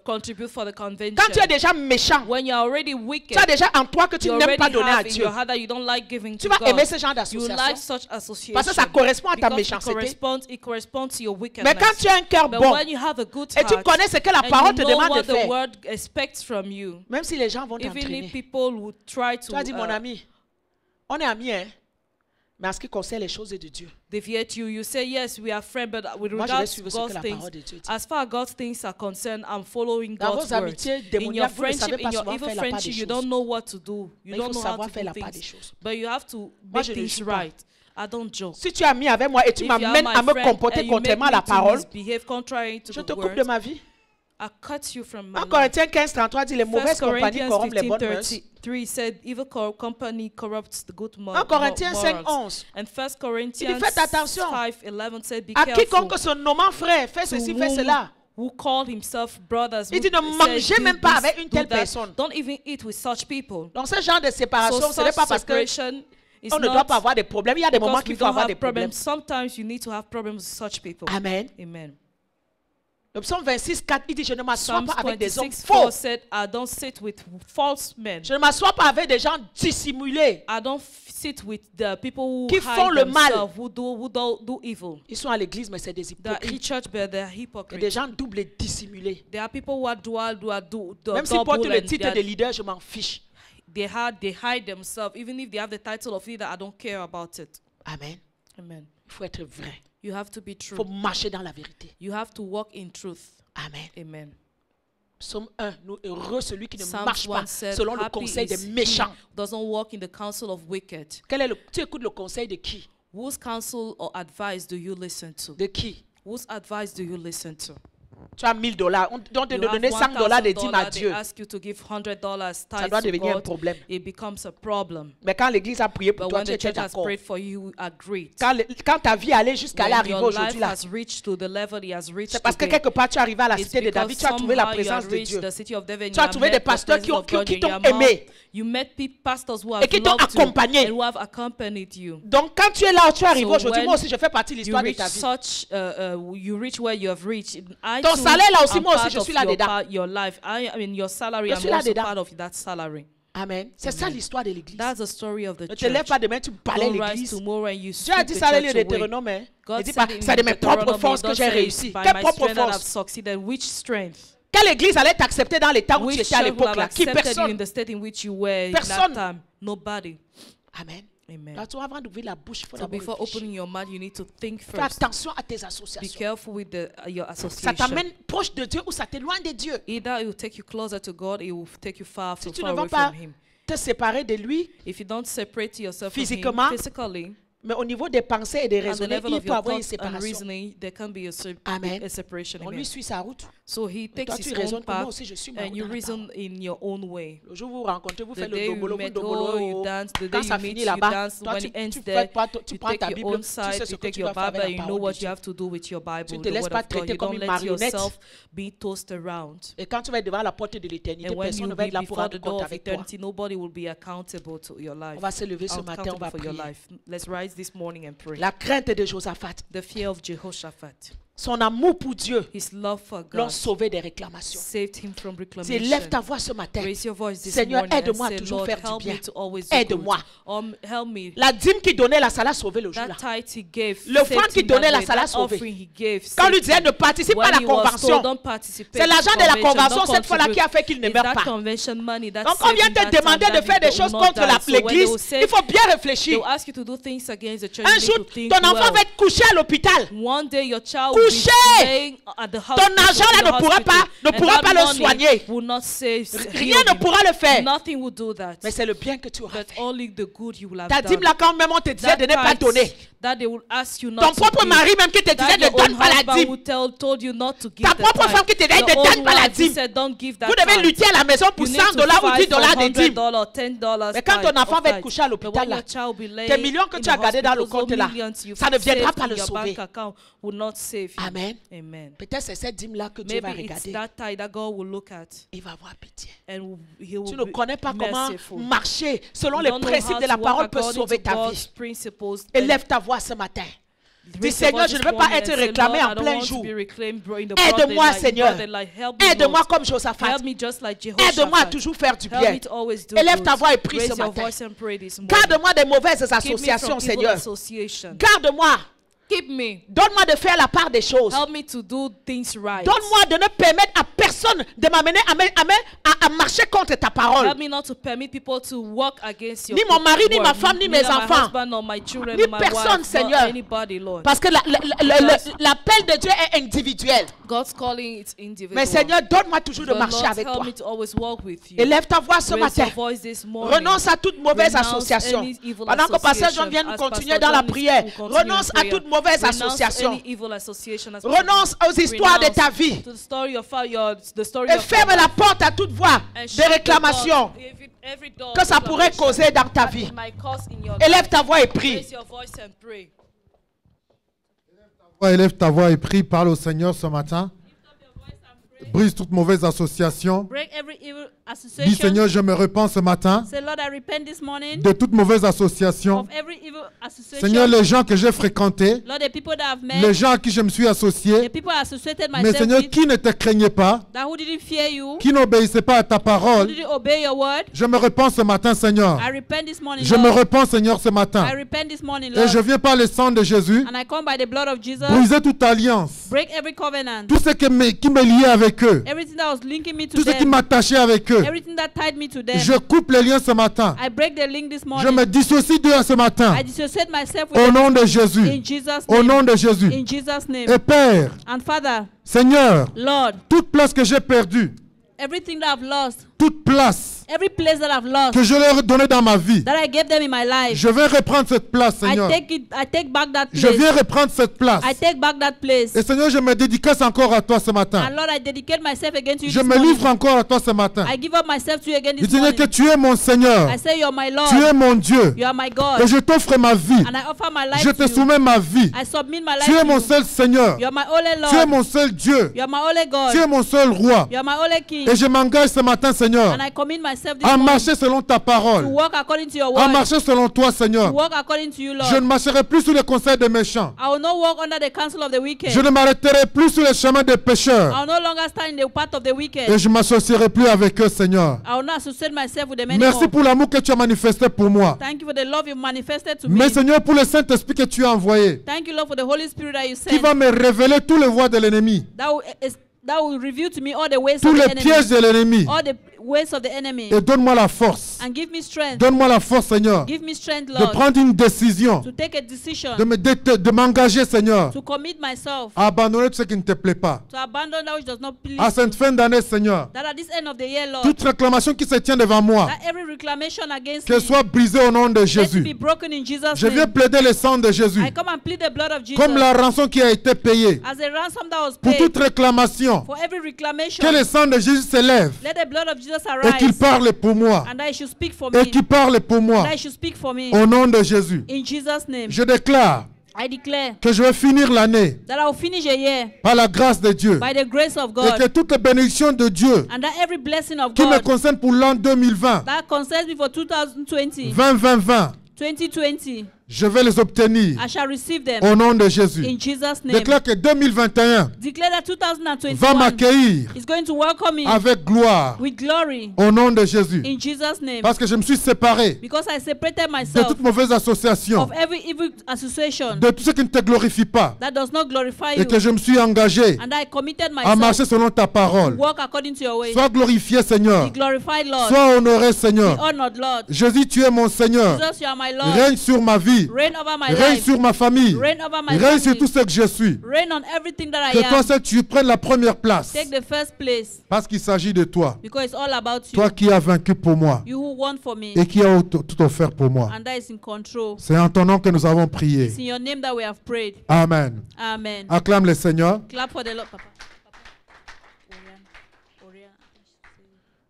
contribute for the convention? Quand tu es déjà méchant, When you're already tu wicked, as déjà en toi que tu you n'aimes already pas donner à have in Dieu. your heart that you don't like giving Tu to vas God. aimer ce genre You d'association. like such association Parce que ça correspond à ta because méchanceté. it corresponds to your Mais wickedness. quand tu as un cœur But bon when you have a good et tu heart, connais ce que la and parole you te know demande de what the faire, word expects from you, même si les gens vont even if t'entraîner, people would try tu vas dire mon to ami, on est amis, hein? Mais en ce qui concerne les choses de Dieu, deviate you, you say yes, we are friends, but with moi je vais regards to suivre ce que God's la things, parole de Dieu dit. as far as God's things are concerned, I'm following Dans God's vos words. amitiés In your démoniaques, vous ne savez friendship, pas in your souvent evil faire la part des friendship, you choses. don't know what to do. You Mais il don't faut know how savoir to faire do la part des things. choses. But you have to Moi, make je ne things joue pas. right. I don't joke. Si tu es ami avec moi et tu If you are m'amènes my à me friend comporter and you make contrairement à me la to parole, misbehave contrary to je the te coupe word, de ma vie. I cut you from my En life. Corinthiens 15, 33 dit les 1 mauvaises compagnies Corinthians corrompent les 15, bonnes mœurs. 33 said, evil company corrupts the good En Corinthiens 5, morals. 11, And 1 Corinthians faites attention. 5:11 said, be à careful quiconque se nommant frère, fais to ceci, fais whom cela. who called himself brothers. Il who dit ne said, mangez "Do même pas this, avec une do telle that." personne. Don't even eat with such people. Donc ce genre de séparation, So ce n'est such pas parce que separation is on ne not doit pas avoir des problèmes. Il y a des moments because qu'il we faut don't avoir des have problèmes. problems. Sometimes you need to have problems with such people. Amen. Amen. Le psalme 26, 4, il dit je ne m'assois Psalms pas avec des hommes 26:4 faux. said, I don't sit with false men. Je ne m'assois pas avec des gens dissimulés. I don't sit with the people who Qui font hide le mal. themselves, who do evil. Ils sont à l'église, mais c'est des They are in hypocrites. church, but they are Et des hypocrites. gens doubles et dissimulés. There are people who are dual, Même s'ils portent double, le and titre de leader, je m'en fiche. they hide themselves. Even if they have the title of leader, I don't care about it. Amen. Amen. Il faut être vrai. You have to be Il true. faut marcher dans la vérité. You have to walk in truth. Amen. Amen. Psaume 1, nous heureux celui qui ne Psalms marche 1 pas said, selon le happy conseil is des he méchants. who doesn't walk in the counsel of wicked. Tu écoutes le conseil de qui? Whose counsel or advice do you listen to? De qui? Whose advice do you listen to? Tu as $1000. On doit te You have donner $100 de dîmes à $1,000, they Dieu. ask you to give $100 Ça tithes doit to devenir un God. problème. It becomes a problem. Mais quand l'église a prié pour But toi, when tu the étais church has d'accord. prayed for you, you agreed. Quand ta vie allait jusqu'à là, When arriver your life aujourd'hui là, has reached to the level he has reached c'est parce que today, quelque part tu es arrivé à la it's cité de David, because tu as trouvé la somehow you présence have de reached Dieu. the city of David and Tu as you have trouvé met des the pasteurs presence of God qui in t'ont your mouth. aimé. You met pastors who Et have qui t'ont loved you accompagné. and who have accompanied you. Donc quand tu es là où tu es arrivé So aujourd'hui, when moi aussi je fais partie de You l'histoire de reach ta vie. such, you reach where you have reached. I Ton too salaire là aussi, am moi aussi part je of suis là dedans. your life. I mean your salary. Je I'm suis là also dedans. part of that salary. Amen. C'est ça l'histoire de l'église. That's the story of the Ne te lève church. pas demain, tu balayes Don't rise l'église. tomorrow and you Dieu a sweep dit the ça dans le church livre away. d'Hétéronome. Hein. God Il dit said pas, in c'est de mes propres Deuteronomy, forces que don't j'ai say réussi. by Quelle my propre strength that I've force? succeeded. Which strength? Quelle église allait t'accepter dans l'état où tu Which étais à church will l'époque have là? Qui? accepted you in Personne. the state in which you were in Personne. that time? Nobody. Amen. Amen. Là, toi, avant d'ouvrir la bouche, il faut So d'abord before réfléchir. opening your mouth, you need to think Fais first. attention à tes Be associations. careful with your Ça association. t'amène proche de Dieu ou ça t'éloigne de Dieu. Either it will take you closer to God, it will take you far, Si tu far ne away vas pas from Him. te séparer de lui, If you don't separate yourself from Physiquement, Him physically, Mais au niveau des pensées et des At the raisonnements, level il of peut your avoir une thoughts and séparation. reasoning, there can be Amen. a separation. On Amen. lui suit sa route. So he Et takes toi, his tu own raisonnes que moi path, aussi, je suis ma and route you dans la reason in your own way. Le jour où vous rencontrez, vous The faites le day you dobolo, vous met, dobolo. you dance. The day Quand you ça meet, finit you là-bas, dance. toi, When tu it ends fais there, pas, tu you prends ta take your Bible, own tu sais side, ce you que take tu your dois faire Bible, avec and la you know parole de what Dieu. you have to do with your Bible, Tu ne the te laisses word pas of God. traiter You comme don't une let marionnette. yourself be tossed around. Et quand tu vas être devant la porte de l'éternité, And when personne you ne va be être là pour before rendre the compte door of avec toi. eternity, nobody will be accountable to your life. On va se lever ce matin, on Accountable va for your prier. life. Let's rise this morning and pray. La crainte de Josaphat, The fear of Jehoshaphat, son amour pour Dieu, his love for l'ont God, sauvé des réclamations. saved him from Dis, reclamation. lève ta voix ce matin. Raise your voice this Seigneur, morning and aide-moi à say, toujours Lord, faire du help bien. me to always do good. Aide-moi. Help me. La dîme qu'il donnait, la salle a sauvé le jour-là. That tithe he gave, L'offrande saved qu'il him that donnait, la day. salle a That sauvé. offering he gave, Quand on lui saved disait him. ne participe pas à When la he was convention, told, don't participate c'est in l'argent de la convention, convention don't cette fois-là qui a contribute. fait qu'il ne It's meurt that pas. convention money that Donc on saved vient him te that time demander that de he faire des will choses not contre die. la- So when they will l'église. say, Il faut bien they réfléchir. will ask you to do things against the church. Un You jour, need to think ton enfant well. va être couché à l'hôpital. One day your child will Couché. be laying at the hospital. Ton argent là in the ne pourra hospital, pas- ne and pourra that pas le money soigner. will not save Rien ne pourra le faire. Nothing will do that. Mais c'est le bien que tu auras But fait. only the good you will have Ta done. dîme là, quand même on te disait de ne pas tithe donner. that they will ask you not Ton to propre give. mari même qui te disait That ne your donne own pas la husband dîme. will told you not to give Ta the propre tithe. femme qui te dit Your ne donne own pas la wife who dîme. said, don't give that Vous devez tithe. lutter à la maison pour You need 100 to dollars ou fight 10 dollars for de dîme. $100, $10 Mais quand ton tithe enfant of va être tithe. couché à But l'hôpital when là, your child be laying tes millions que in tu as the gardés dans le hospital, compte those là, millions you ça ne viendra saved pas in le your sauver. bank account will not save you. Amen. Amen. Peut-être c'est cette dîme là que Dieu va Maybe it's regarder. that tithe that God will look at Il va avoir pitié. and he will Tu ne be connais pas comment merciful. marcher selon You les don't know principes how de la to parole walk peut according sauver to ta God's vie. principles. Élève ta voix ce matin. Dis Raise your Seigneur, voice je ne this veux pas morning être and say, réclamé Lord, en I don't plein want to jour. be reclaimed in the broad Aide-moi, daylight, Seigneur. broad daylight. Help me, Aide-moi Lord. comme Josaphat. Help me just like Jehoshaphat. Aide-moi à toujours faire du Help bien. me to always do Élève good. ta voix et prie Raise ce your matin. voice and pray this morning. Garde-moi des mauvaises Keep me associations, from evil Seigneur. association. Garde-moi. Keep me. Donne-moi de faire la part des choses. Help me to do things right. Donne-moi de ne permettre à personne de m'amener à marcher contre ta parole. Help me not to permit people to walk against your Ni mon mari, ni word. ma femme, ni mes Neither my enfants. husband, nor my children, Ni nor my personne, wife, Seigneur. nor anybody, Lord. Parce que l'appel de Dieu est individuel. God's calling is individual. Mais Seigneur, donne-moi toujours de But marcher Lord, avec help toi. me to always walk with you. Élève ta voix ce Raise matin. your voice this morning. Renonce à toute mauvaise Renounce association. any evil Pendant que Pasteur association. Jean vient nous As continuer Pastor dans la John prière, will continue in renonce à prayer. toute mauvaise Renounce association. any evil association as Renonce aux histoires de Renounce ta vie. to the story of the story Et of ferme your la life. porte à toute voix And de shut the réclamation door, every door que ça of pourrait reclamation causer dans ta that vie. it might cause in your Élève life. ta voix et prie. Raise your voice and pray. Élève ta voix et prie, parle au Seigneur ce matin. Brise toute mauvaise association. Break every evil Dis association. Seigneur, je me repens ce matin Say, Lord, I repent this morning de toute mauvaise association. of every evil association. Seigneur, les gens que j'ai fréquentés, Lord, the people that I've met, les gens à qui je me suis the associé, people I associated mais myself Seigneur, with, qui ne te craignaient pas, that who didn't fear you, qui n'obéissaient pas à ta who parole, didn't obey your word, je me repens ce matin, Seigneur. I repent this morning, Je Lord. me repens, Seigneur, ce matin. I repent this morning, Et Lord. je viens par le sang de Jésus And I come by the blood of Jesus, briser toute alliance, break every covenant, tout ce qui me liait avec eux, everything that was linking me to tout ce qui them, m'attachait avec eux. everything that tied me to them. Je coupe les liens ce matin. I break the link this Je morning. me dissocie d'eux ce matin. I dissociate myself with Au them nom de in Jésus. Jesus' Au name. nom de Jésus. In Jesus' name. Et Père, And Father, Seigneur, Lord, toute place que j'ai perdue, everything that I've lost, toute place every place that I've lost, que je leur ai donnée dans ma vie, that I gave them in my life, je vais reprendre cette place, Seigneur. I take back that Je place. viens reprendre cette place. I take back that place. Et Seigneur, je me dédicace encore à toi ce matin. And Lord, I dedicate myself again to you Je this me morning. livre encore à toi ce matin. I give up myself to you again Je this dis morning. que tu es mon Seigneur. I say you're my Lord. Tu es mon Dieu. You are my Et God. je t'offre ma vie. And I offer my life Je to te you. soumets ma vie. I submit my life Tu es to mon you. seul Seigneur. You are my only Lord. Tu es mon seul Dieu. You are my only God. Tu es mon seul roi. You are my only King. Et je m'engage ce matin, Seigneur, And I commit myself this à morning marcher selon ta to parole. walk according to your À word. marcher selon toi, To Seigneur. walk according to you, Lord. Je ne marcherai plus sous les conseils des méchants. I will not walk under the counsel of the wicked. Je ne m'arrêterai plus sur les chemins des pécheurs. I will no longer stand in the path of the wicked. Et je ne m'associerai plus avec eux, Seigneur. I will not associate myself with them Merci anymore. pour l'amour que tu as manifesté pour moi. Thank you for the love you manifested to me. Mais Seigneur, pour le Saint-Esprit que tu as envoyé, Thank you, Lord, for the Holy Spirit that you qui sent. va me révéler tous les voies de l'ennemi, That will reveal to me all the ways tous of the les enemy. pièges de l'ennemi, All the ways of the enemy. Et donne-moi la force. And give me strength. Donne-moi la force, Seigneur, Give me strength, de Lord. prendre une décision, To take a decision. de m'engager, Seigneur, To commit myself. à abandonner tout ce qui ne te plaît pas. To abandon that which does not please À you. cette fin d'année, Seigneur, That at this end of the year, Lord, toute réclamation qui se tient devant moi, that every reclamation against qu'elle me, soit brisée au nom de let it be Jésus. broken in Jesus' Je viens name. plaider le sang de Jésus, I come and plead the blood of Jesus comme la rançon qui a été payée. as a ransom that was Pour paid toute réclamation, for every reclamation. que le sang de Jésus s'élève Let the blood of Jesus et qu'il arise parle pour moi. and that it should speak for Et me. qu'il parle pour moi. That it should speak for me. Au nom de Jésus. In Jesus' name, Je déclare I declare que je vais finir l'année that I will finish a year par la grâce de Dieu. by the grace of Et God, que toutes les bénédictions de Dieu and that every blessing of qui me God concernent pour l'an 2020, that concerns me for 2020, 2020, 2020, je vais les obtenir I shall receive them au nom de Jésus. in Jesus' name. Déclare que 2021 Declare that va 2021 m'accueillir is going to welcome me avec gloire with glory au nom de Jésus. in Jesus' name. Parce que je me suis séparé Because I separated de myself toute mauvaise association, of every evil association de tout ce qui ne te glorifie pas, that does not glorify et you, que je me suis engagé and I committed à myself marcher selon ta to parole. walk according to your way. Sois glorifié, Seigneur. Be glorified, Lord. Sois honoré, Be Seigneur. honored, Lord. Jésus, tu es mon Seigneur. Jesus, you are my Lord. Règne sur ma vie. Reign over my Règne life. sur ma famille. Reign over my Règne sur family. tout ce que je suis. Reign on everything that I Que toi am. seul, tu prennes la première place. Take the first place Parce qu'il s'agit de toi. because it's all about you. Toi qui as vaincu pour moi. You who won for me, Et qui as tout offert pour moi. and that is in control. C'est en ton nom que nous avons prié. It's in your name that we have prayed. Amen. Amen. Acclame le Seigneur. Clap for the Lord, Papa. Orion.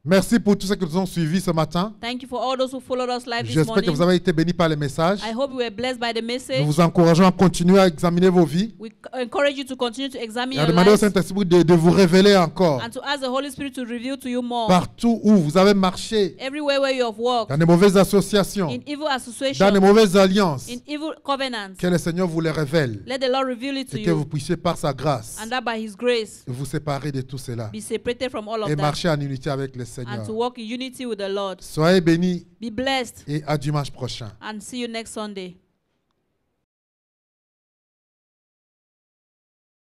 Merci pour tous ceux qui nous ont suivis ce matin. Thank you for all those who followed us live this J'espère que morning. vous avez été bénis par les messages. I hope you were blessed by the message. Nous vous encourageons à continuer à examiner vos vies We encourage you to continue to examine et à your demander au lives Saint-Esprit de vous révéler encore and to ask the Holy Spirit to reveal to you more. partout où vous avez marché Everywhere where you have walked, dans des mauvaises associations, in evil dans des association, mauvaises alliances, in evil covenants, que le Seigneur vous les révèle let the Lord reveal it to et que vous you, puissiez par sa grâce and that by His grace, vous séparer de tout cela be separated from all of et that, marcher en unité avec le Seigneur. and to walk in unity with the Lord. Soyez bénis Be blessed, et à dimanche prochain. and see you next Sunday.